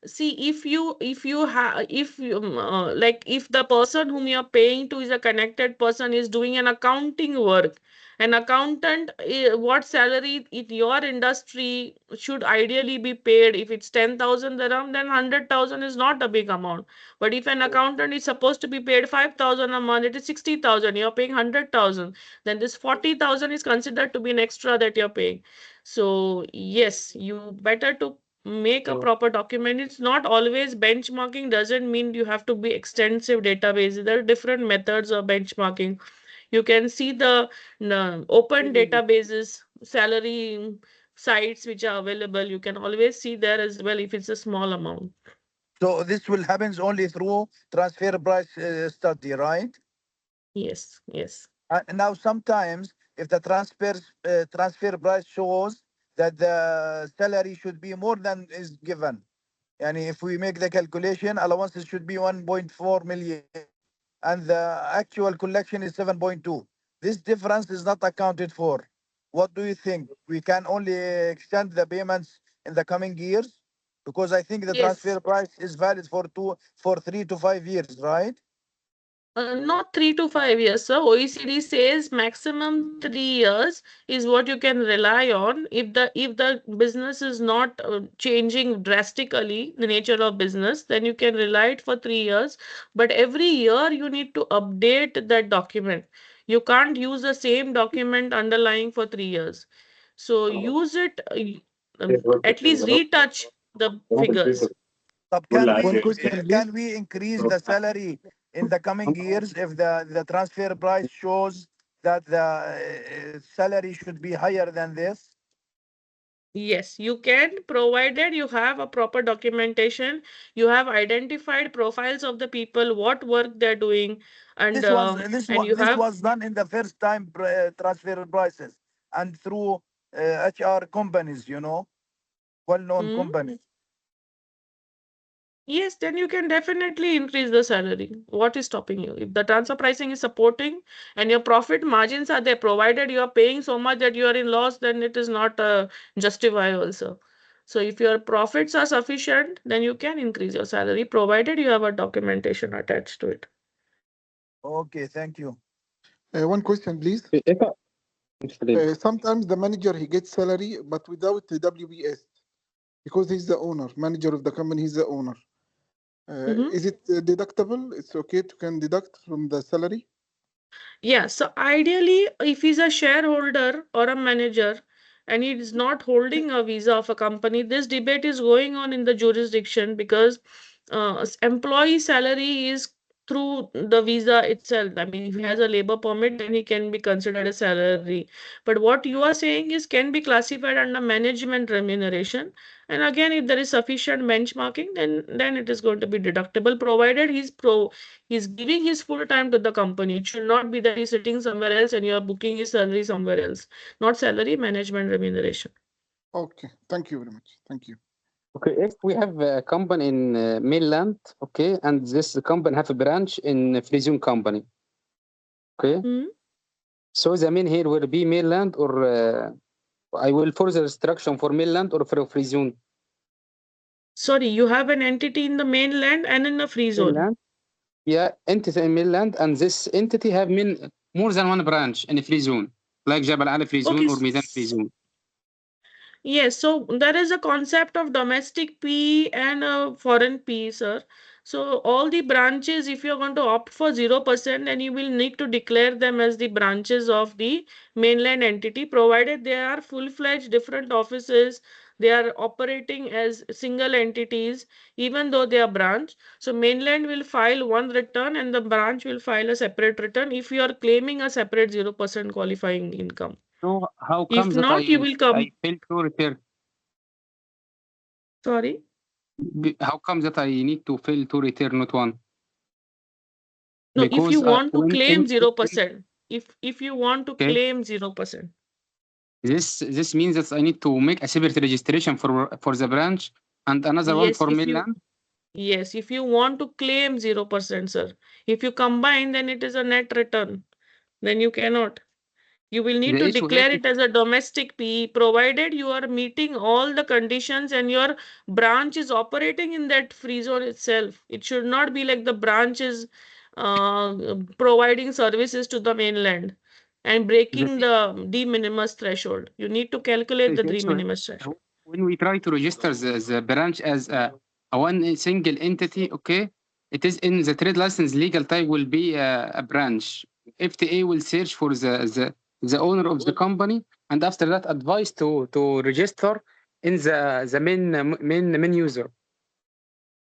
See, if you like, if the person whom you're paying to is a connected person, is doing an accounting work, an accountant, what salary in your industry should ideally be paid? If it's 10,000 dirham, then 100,000 is not a big amount. But if an accountant is supposed to be paid 5,000 a month, it is 60,000. You're paying 100,000. Then this 40,000 is considered to be an extra that you're paying. So yes, you better to make a proper document. It's not always benchmarking, doesn't mean you have to be extensive databases. There are different methods of benchmarking. You can see the open databases, salary sites which are available. You can always see there as well if it's a small amount. So this will happens only through transfer price study, right? Yes, yes. Now sometimes if the transfer price shows that the salary should be more than is given, and if we make the calculation, allowances should be 1.4 million, and the actual collection is 7.2. This difference is not accounted for. What do you think? We can only extend the payments in the coming years, because I think the Yes. transfer price is valid for 3 to 5 years, right? Not 3 to 5 years, sir. OECD says maximum 3 years is what you can rely on. If the business is not changing drastically, the nature of business, then you can rely it for 3 years. But every year you need to update that document. You can't use the same document underlying for 3 years. So use it, at least retouch the figures. Can One we question, please. can we increase the salary in the coming years if the transfer price shows that the salary should be higher than this? Yes, you can, provided you have a proper documentation. You have identified profiles of the people, what work they're doing, and you This have. was done in the first time transfer prices and through HR companies, well-known Hmm? companies. Yes, then you can definitely increase the salary. What is stopping you? If the transfer pricing is supporting and your profit margins are there, provided you are paying so much that you are in loss, then it is not justifiable, sir. So if your profits are sufficient, then you can increase your salary, provided you have a documentation attached to it. Okay, thank you. One question, please. Sometimes the manager, he gets salary, but without the WBS, because he's the owner, manager of the company. He's the owner. Is it deductible? It's okay to can deduct from the salary? Yeah, so ideally, if he's a shareholder or a manager and he is not holding a visa of a company, this debate is going on in the jurisdiction because employee salary is through the visa itself. I mean, if he has a labor permit, then he can be considered a salary. But what you are saying is can be classified under management remuneration. And again, if there is sufficient benchmarking, then it is going to be deductible, provided he's giving his full time to the company. It should not be that he's sitting somewhere else and you're booking his salary somewhere else. Not salary, management remuneration. Okay, thank you very much. Thank you. Okay, if we have a company in mainland, okay, and this company have a branch in Free Zone company, okay. So the main here will be mainland, or I will follow the instruction for mainland or for Free Zone. Sorry, you have an entity in the mainland and in the free zone. Mainland. Yeah, entity in mainland, and this entity have more than one branch in Free Zone. like Jabal Ali free zone Okay. or Mizan free zone? Yes, so there is a concept of domestic P and a foreign P, sir. So all the branches, if you're going to opt for 0%, then you will need to declare them as the branches of the mainland entity, provided they are full-fledged different offices, they are operating as single entities, even though they are branch. So mainland will file one return and the branch will file a separate return if you are claiming a separate 0% qualifying income. So how If comes that not, you will come. I failed to return? Sorry? How comes that I need to fail to return not one? No, if Because you want to when claim 0%, if you want to okay, claim 0%. this means that I need to make a separate registration for the branch and another one Yes, for mainland. yes, if you want to claim 0%, sir. If you combine, then it is a net return. Then you cannot. You will need The to issue here declare it as a domestic PE, provided you are meeting all the conditions and your branch is operating in that free zone itself. It should not be like the branch is providing services to the mainland and breaking the de minimis threshold. You need to calculate the de minimis threshold. When we try to register the branch as a one single entity, okay, it is in the trade license legal type will be a branch. FTA will search for the owner of the company, and after that, advise to register in the main user.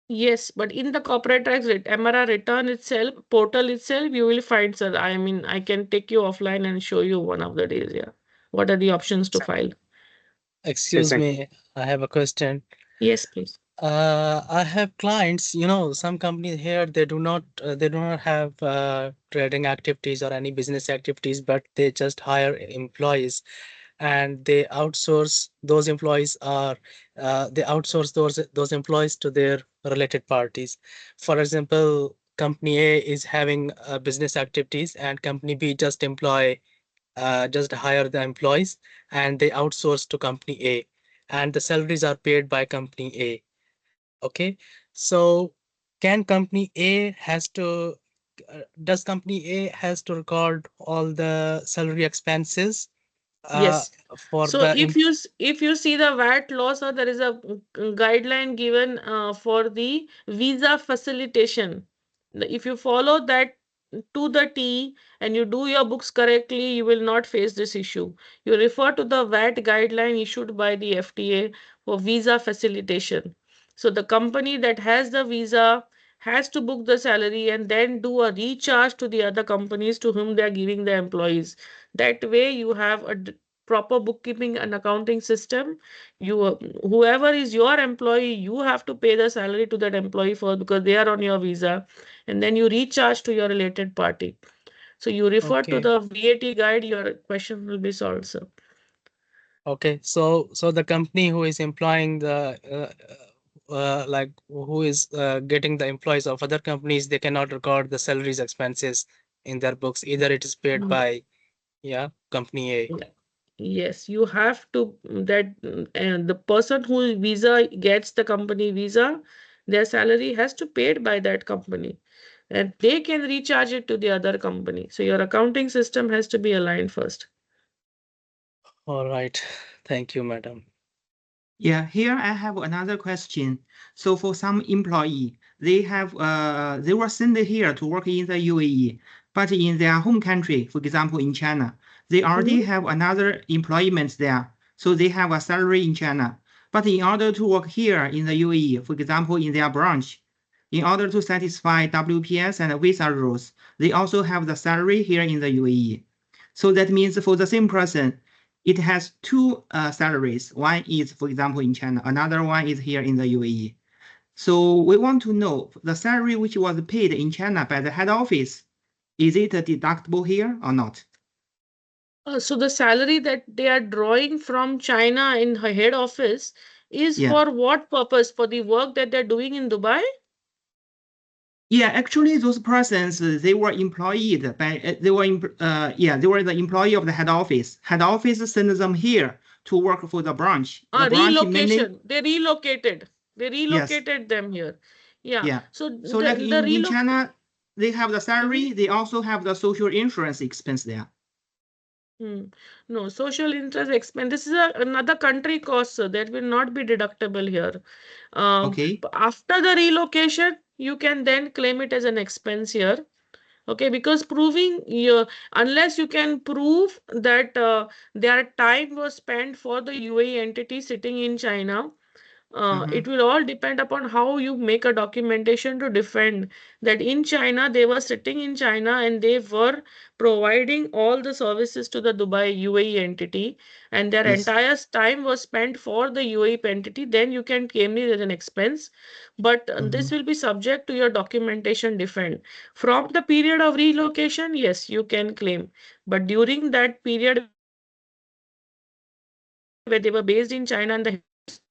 Yes, but in the corporate tax MRR return itself, portal itself, you will find, sir. I mean, I can take you offline and show you one of the days. Yeah. What are the options to file? Excuse me, I have a question. Yes, please. I have clients, some companies here, they do not have trading activities or any business activities, but they just hire employees and they outsource those employees are they outsource those employees to their related parties. For example, company A is having business activities and company B just hire the employees and they outsource to company A and the salaries are paid by company A. Okay, so can company A has to does company A has to record all the salary expenses Yes. for So the if you see the VAT law, so there is a guideline given for the visa facilitation. If you follow that to the T and you do your books correctly, you will not face this issue. You refer to the VAT guideline issued by the FTA for visa facilitation. So the company that has the visa has to book the salary and then do a recharge to the other companies to whom they are giving the employees. That way you have a proper bookkeeping and accounting system. You whoever is your employee, you have to pay the salary to that employee first because they are on your visa, and then you recharge to your related party. So you refer to Okay. the VAT guide, your question will be solved, sir. Okay, so the company who is employing the like who is getting the employees of other companies, they cannot record the salaries expenses in their books. Either it is paid No. by company A. Yes, you have to that and the person who visa gets the company visa, their salary has to paid by that company, and they can recharge it to the other company. So your accounting system has to be aligned first. All right, thank you, madam. Yeah, here I have another question. So for some employee, they were sent here to work in the UAE, but in their home country, for example, in China, they already have another employment there. So they have a salary in China. But in order to work here in the UAE, for example, in their branch, in order to satisfy WPS and visa rules, they also have the salary here in the UAE. So that means for the same person, it has two salaries. One is, for example, in China. Another one is here in the UAE. So we want to know the salary which was paid in China by the head office, is it deductible here or not? So the salary that they are drawing from China in her head office is for what purpose? For the work that they're doing in Dubai? Yeah, actually, those persons they were employed by they were the employee of the head office. Head office sent them here to work for the branch. The branch Relocation. They relocated. They relocated them here. Yeah. Yeah. So So like in China, they have the salary. They also have the social insurance expense there. No, social interest expense. This is another country cost, so that will not be deductible here. Okay. After the relocation, you can then claim it as an expense here. Okay, because proving your, unless you can prove that their time was spent for the UAE entity sitting in China, it will all depend upon how you make a documentation to defend that in China, they were sitting in China and they were providing all the services to the Dubai UAE entity, and their Yes. entire time was spent for the UAE entity. Then you can claim it as an expense, but this will be subject to your documentation defend. From the period of relocation, yes, you can claim, but during that period where they were based in China and the head office was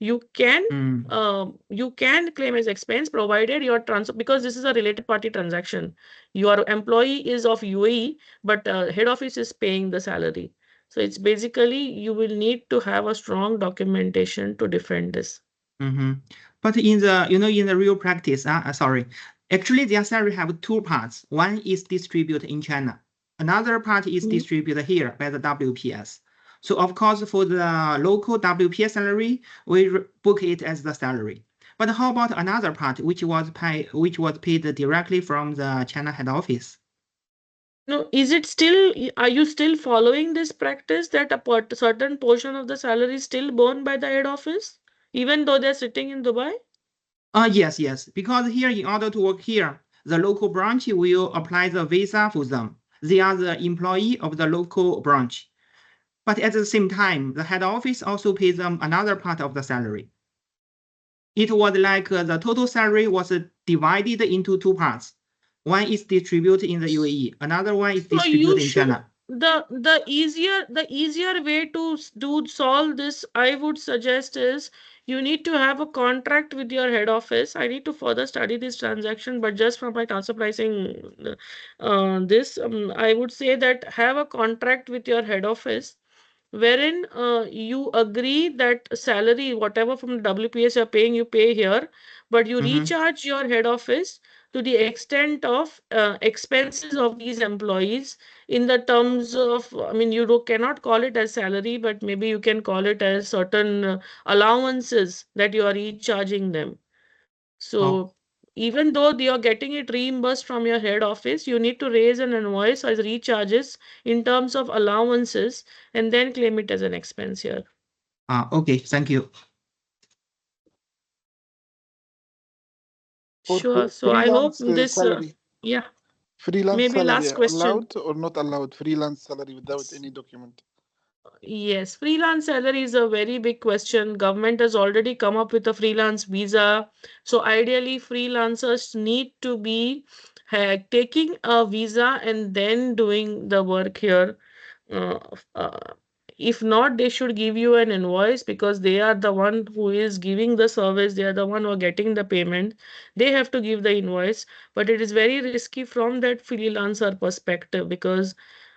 in UAE, you can claim as expense provided your transfer, because this is a related party transaction. Your employee is of UAE, but head office is paying the salary. So it's basically you will need to have a strong documentation to defend this. But in the in the real practice, sorry, actually their salary have two parts. One is distributed in China. Another part is distributed here by the WPS. So of course, for the local WPS salary, we book it as the salary. But how about another part, which was paid directly from the China head office? No, is it still, are you still following this practice that a certain portion of the salary is still borne by the head office, even though they're sitting in Dubai? Yes. Because here, in order to work here, the local branch will apply the visa for them. They are the employee of the local branch. But at the same time, the head office also pays them another part of the salary. It was like the total salary was divided into two parts. One is distributed in the UAE, another one is So distributed in China. The easier way to solve this, I would suggest, is you need to have a contract with your head office. I need to further study this transaction, but just from my transfer pricing, I would say that have a contract with your head office wherein you agree that salary, whatever from WPS you're paying, you pay here, but you recharge your head office to the extent of expenses of these employees in the terms of, I mean, cannot call it as salary, but maybe you can call it as certain allowances that you are recharging them. So even though you're getting it reimbursed from your head office, you need to raise an invoice as recharges in terms of allowances and then claim it as an expense here. Okay, thank you. Sure. So I hope this, salary. yeah. Freelance Maybe salary last question. allowed or not allowed? Freelance salary without any document. Yes, freelance salary is a very big question. Government has already come up with a freelance visa. So ideally, freelancers need to be taking a visa and then doing the work here. Uh, uh, if not, they should give you an invoice because they are the one who is giving the service. They are the one who are getting the payment. They have to give the invoice. But it is very risky from that freelancer perspective because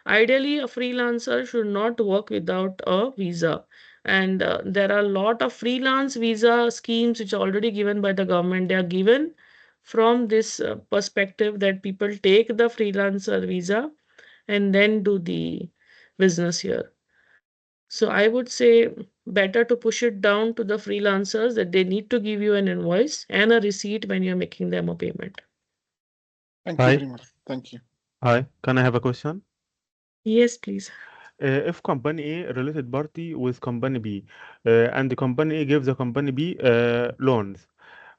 ideally a freelancer should not work without a visa. And there are a lot of freelance visa schemes which are already given by the government. They are given from this perspective that people take the freelancer visa and then do the business here. So I would say better to push it down to the freelancers that they need to give you an invoice and a receipt when you're making them a payment. Thank you very much. Thank you. Hi, can I have a question? Yes, please. If company A related party with company B, and the company A gives the company B loans,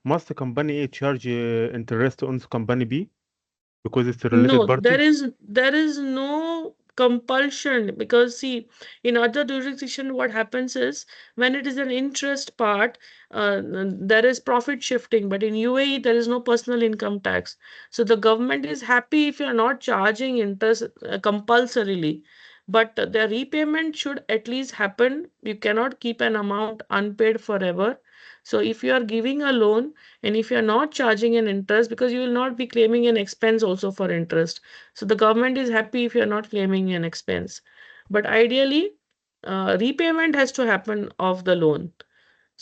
must the company A charge interest on the company B because it's a related No, party? there is no compulsion because see, in other jurisdiction, what happens is when it is an interest part, there is profit shifting, but in UAE there is no personal income tax. So the government is happy if you are not charging interest compulsorily, but the repayment should at least happen. You cannot keep an amount unpaid forever. So if you are giving a loan and if you're not charging an interest, because you will not be claiming an expense also for interest. So the government is happy if you're not claiming an expense. But ideally, repayment has to happen of the loan.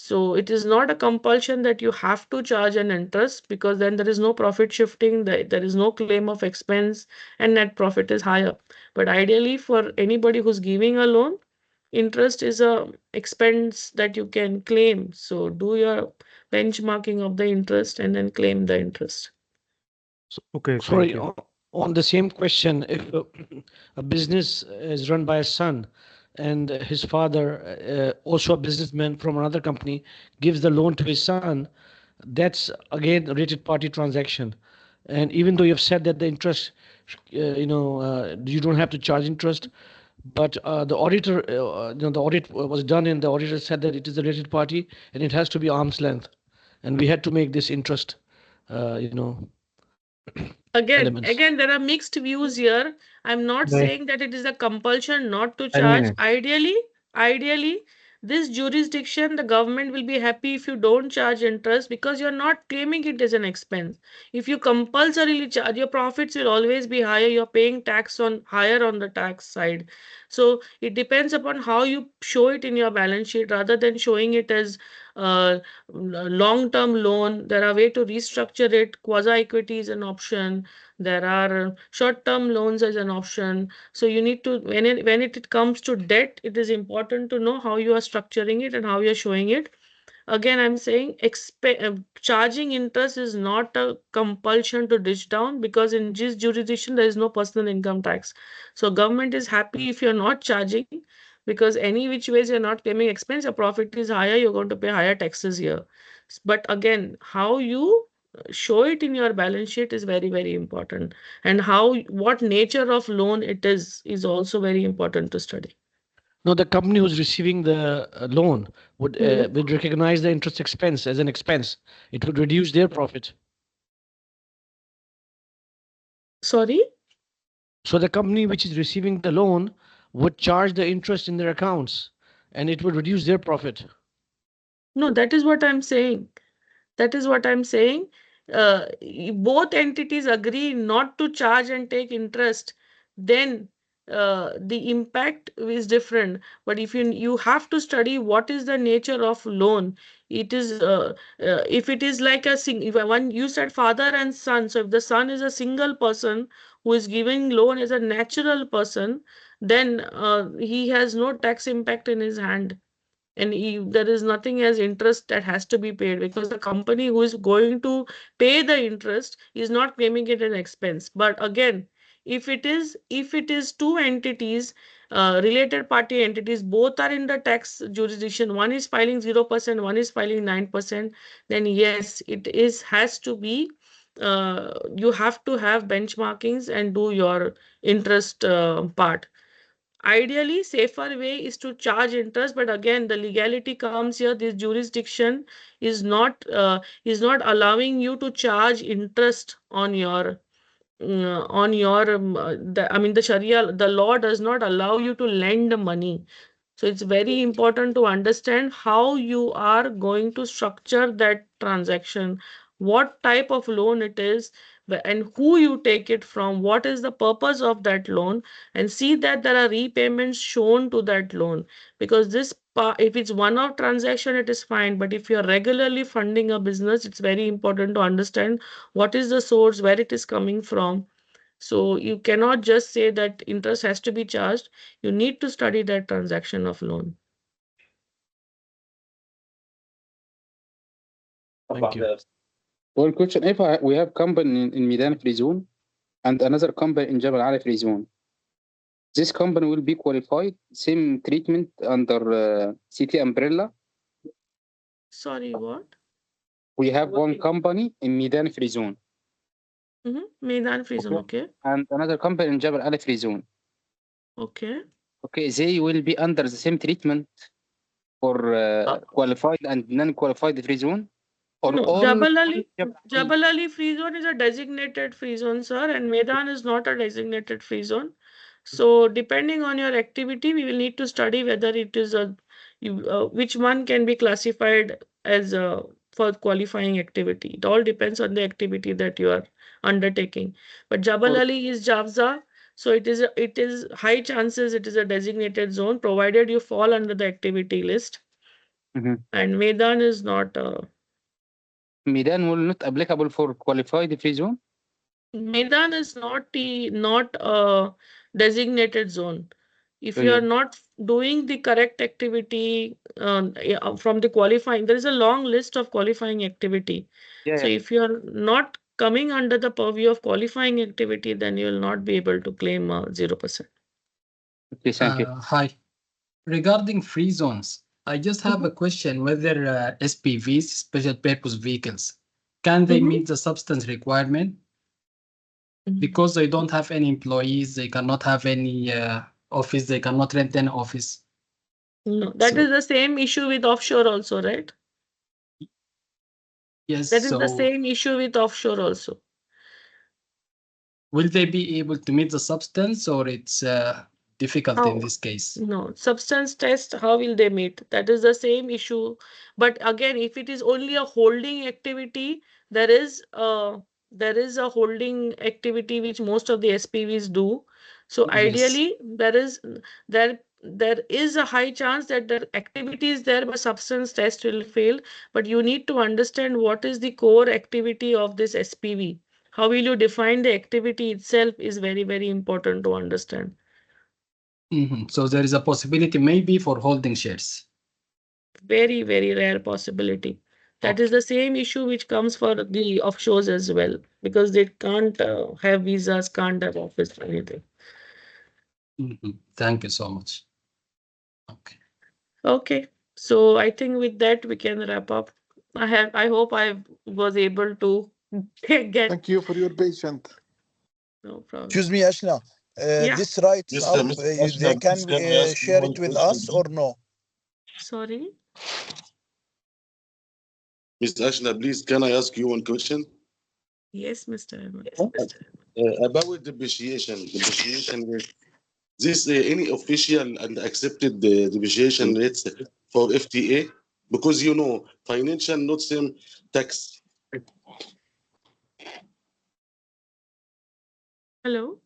So it is not a compulsion that you have to charge an interest, because then there is no profit shifting, there is no claim of expense, and net profit is higher. But ideally, for anybody who's giving a loan, interest is a expense that you can claim. So do your benchmarking of the interest and then claim the interest. Okay, thank Sorry, you. on the same question, if a business is run by a son and his father, also a businessman from another company, gives the loan to his son, that's again a related party transaction. And even though you've said that the interest, you don't have to charge interest, but the auditor, the audit was done and the auditor said that it is a related party and it has to be arm's length. And we had to make this interest, uh, you know, Again, elements. again, there are mixed views here. I'm not Right. saying that it is a compulsion not to 10 charge. minutes. Ideally, this jurisdiction, the government will be happy if you don't charge interest, because you're not claiming it as an expense. If you compulsorily charge, your profits will always be higher. You're paying tax on higher on the tax side. So it depends upon how you show it in your balance sheet, rather than showing it as long-term loan. There are way to restructure it. Quasi-equity is an option. There are short-term loans as an option. So you need to, when it comes to debt, it is important to know how you are structuring it and how you're showing it. Again, I'm saying charging interest is not a compulsion to ditch down, because in this jurisdiction there is no personal income tax. So government is happy if you're not charging, because any which ways you're not claiming expense, your profit is higher, you're going to pay higher taxes here. But again, how you show it in your balance sheet is very, very important. And what nature of loan it is also very important to study. No, the company who's receiving the loan would recognize the interest expense as an expense. It would reduce their profit. Sorry? So the company which is receiving the loan would charge the interest in their accounts, and it would reduce their profit. No, that is what I'm saying. That is what I'm saying. Both entities agree not to charge and take interest, then the impact is different. But if you have to study what is the nature of loan. It is if it is like if one you said father and son. So if the son is a single person who is giving loan as a natural person, then he has no tax impact in his hand, and there is nothing as interest that has to be paid, because the company who is going to pay the interest is not claiming it an expense. But again, if it is two entities, related party entities, both are in the tax jurisdiction, one is filing 0%, one is filing 9%, then yes, it is has to be you have to have benchmarkings and do your interest part. Ideally, safer way is to charge interest, but again, the legality comes here. This jurisdiction is not allowing you to charge interest on your I mean, the Sharia, the law does not allow you to lend money. So it's very important to understand how you are going to structure that transaction, what type of loan it is, and who you take it from, what is the purpose of that loan, and see that there are repayments shown to that loan. Because if it's one-off transaction, it is fine. But if you're regularly funding a business, it's very important to understand what is the source, where it is coming from. So you cannot just say that interest has to be charged. You need to study that transaction of loan. Thank you. One question: if we have company in Medan free zone and another company in Jabal Ali free zone, this company will be qualified same treatment under city umbrella. Sorry, what? We have one company in Medan free zone. Medan free zone, okay. And another company in Jabal Ali free zone. Okay. Okay, they will be under the same treatment for qualified and non-qualified free zone? Or No, all Jabal Ali free zone is a designated free zone, sir, and Medan is not a designated free zone. So depending on your activity, we will need to study whether it is which one can be classified as for qualifying activity. It all depends on the activity that you are undertaking. But Jabal Ali is Javza, so it is high chances it is a designated zone, provided you fall under the activity list. And Medan is not. Medan will not applicable for qualified free zone. Medan is not a designated zone. If you are Yeah. not doing the correct activity from the qualifying, there is a long list of qualifying activity. So Yeah. if you are not coming under the purview of qualifying activity, then you will not be able to claim 0%. Okay, thank you. Hi. Regarding free zones, I just have a question whether SPVs, special purpose vehicles, can they meet the substance requirement? Because they don't have any employees, they cannot have any office, they cannot rent an office. No, that is the same issue with offshore also, right? Yes, That is the so same issue with offshore also. will they be able to meet the substance or it's difficult in How? this case? No, substance test, how will they meet? That is the same issue. But again, if it is only a holding activity, there is a holding activity which most of the SPVs do. So Yes. ideally, there is a high chance that the activity is there, but substance test will fail. But you need to understand what is the core activity of this SPV. How will you define the activity itself is very, very important to understand. So there is a possibility maybe for holding shares. Very, very rare possibility. That is the same issue which comes for the offshores as well, because they can't have visas, can't have office or anything. Thank you so much. Okay, so I think with that we can wrap up. I hope I was able to get. Thank you for your patience. No problem. Excuse me, Ashna. Yeah. This writes Yes, up. Mr. Ashna, They can please can I ask you share one it with question, us or no? Sorry. Mr. Ashna, please can I ask you one question? Yes, Mr. Ahmed. About depreciation rate. This any official and accepted depreciation rates for FTA? Because you know, financial not same tax. Hello.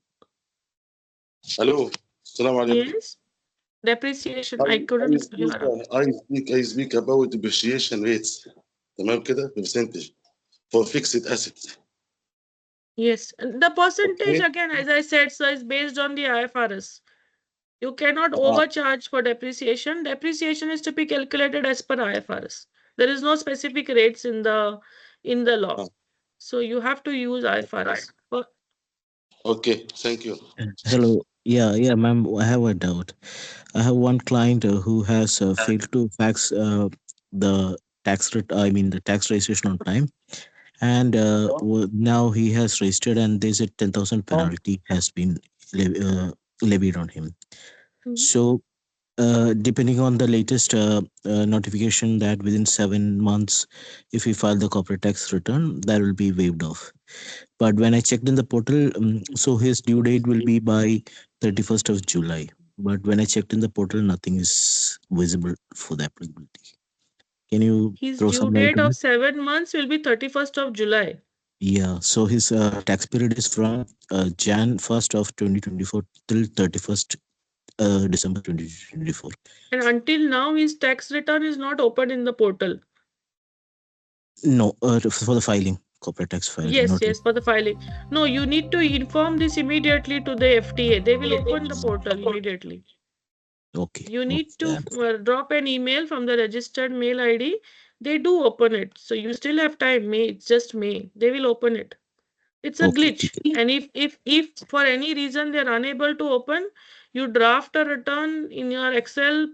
Hello, Assalamu alaikum. Yes. Depreciation. I couldn't hear. I speak about depreciation rates. تمام كده percentage for fixed assets. Yes. And the percentage Okay. again, as I said, so is based on the IFRS. You cannot overcharge for depreciation. Depreciation is to be calculated as per IFRS. There is no specific rates in the law. So you have to use IFRS. Okay, thank you. Hello. Yeah, ma'am. I have a doubt. I have one client who has failed to fax the the tax registration on time, and now he has registered, and there's a 10,000 penalty has been levied on him. So, depending on the latest notification that within 7 months, if he file the corporate tax return, that will be waived off. But when I checked in the portal, so his due date will be by 31st of July. But when I checked in the portal, nothing is visible for the applicability. Can you His throw due some light date on of it? 7 months will be 31st of July. Yeah, so his tax period is from Jan 1st of 2024 till 31st December 2024. And until now, his tax return is not open in the portal. No, for the filing, corporate tax filing, Yes, not yet. yes, for the filing. No, you need to inform this immediately to the FTA. They will open the portal immediately. Okay. You need to Yeah. drop an email from the registered mail ID. They do open it. So you still have time. May, it's just May. They will open it. It's a Okay. glitch. And if for any reason they're unable to open, you draft a return in your Excel,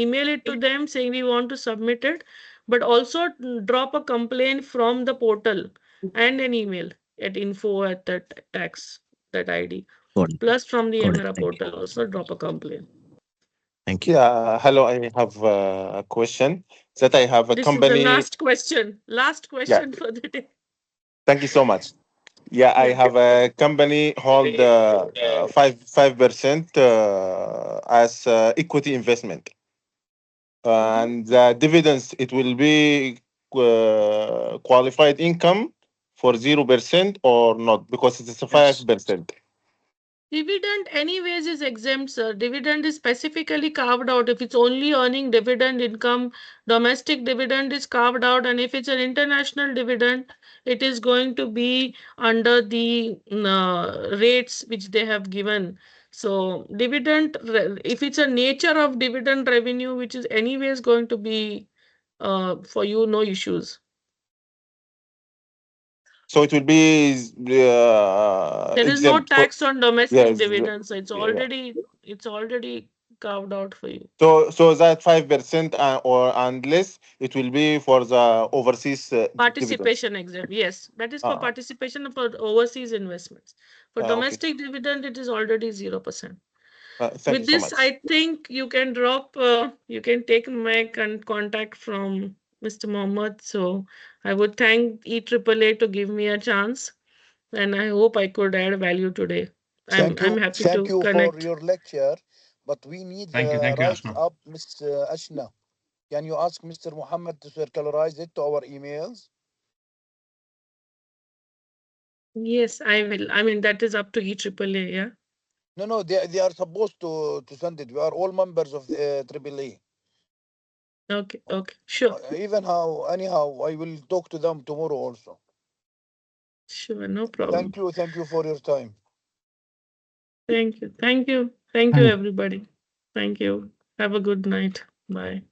email it to them saying we want to submit it, but also drop a complaint from the portal and an email at info at that tax, that ID. Got it. Plus from the Got it. Emera Thank you. portal also drop a complaint. Thank you. Yeah, hello. I have a question that I have a This is the company. last question. Last Yeah, question for the day. thank you so much. Yeah, I Yeah. have a company hold 5% as equity investment, and the dividends it will be qualified income for 0% or not because it is a Yes. 5%. Dividend anyways is exempt, sir. Dividend is specifically carved out. If it's only earning dividend income, domestic dividend is carved out. And if it's an international dividend, it is going to be under the rates which they have given. So dividend, if it's a nature of dividend revenue, which is anyways going to be for you, no issues. So it will be There is no exempt for, tax on domestic yes, dividends. So yeah. it's already carved out for you. So that 5% or and less, it will be for the overseas dividends. Participation exempt. Yes, that is for Ah, participation for overseas investments. For okay. domestic dividend, it is already 0%. Thank you With so this, much. I think you can drop, you can take my contact from Mr. Mohammed. So I would thank EAAA to give me a chance, and I hope I could add value today. I'm happy Thank to you for connect. your lecture, but we need Thank you. the Thank you, write Asma. up, Miss Ashna. Can you ask Mr. Muhammad to circularize it to our emails? Yes, I will. I mean, that is up to EAAA, yeah. No, they are supposed to send it. We are all members of the AAA. Okay, sure. Anyhow, I will talk to them tomorrow also. Sure, no problem. Thank you for your time. Thank you, Thank you. everybody. Thank you. Have a good night. Bye.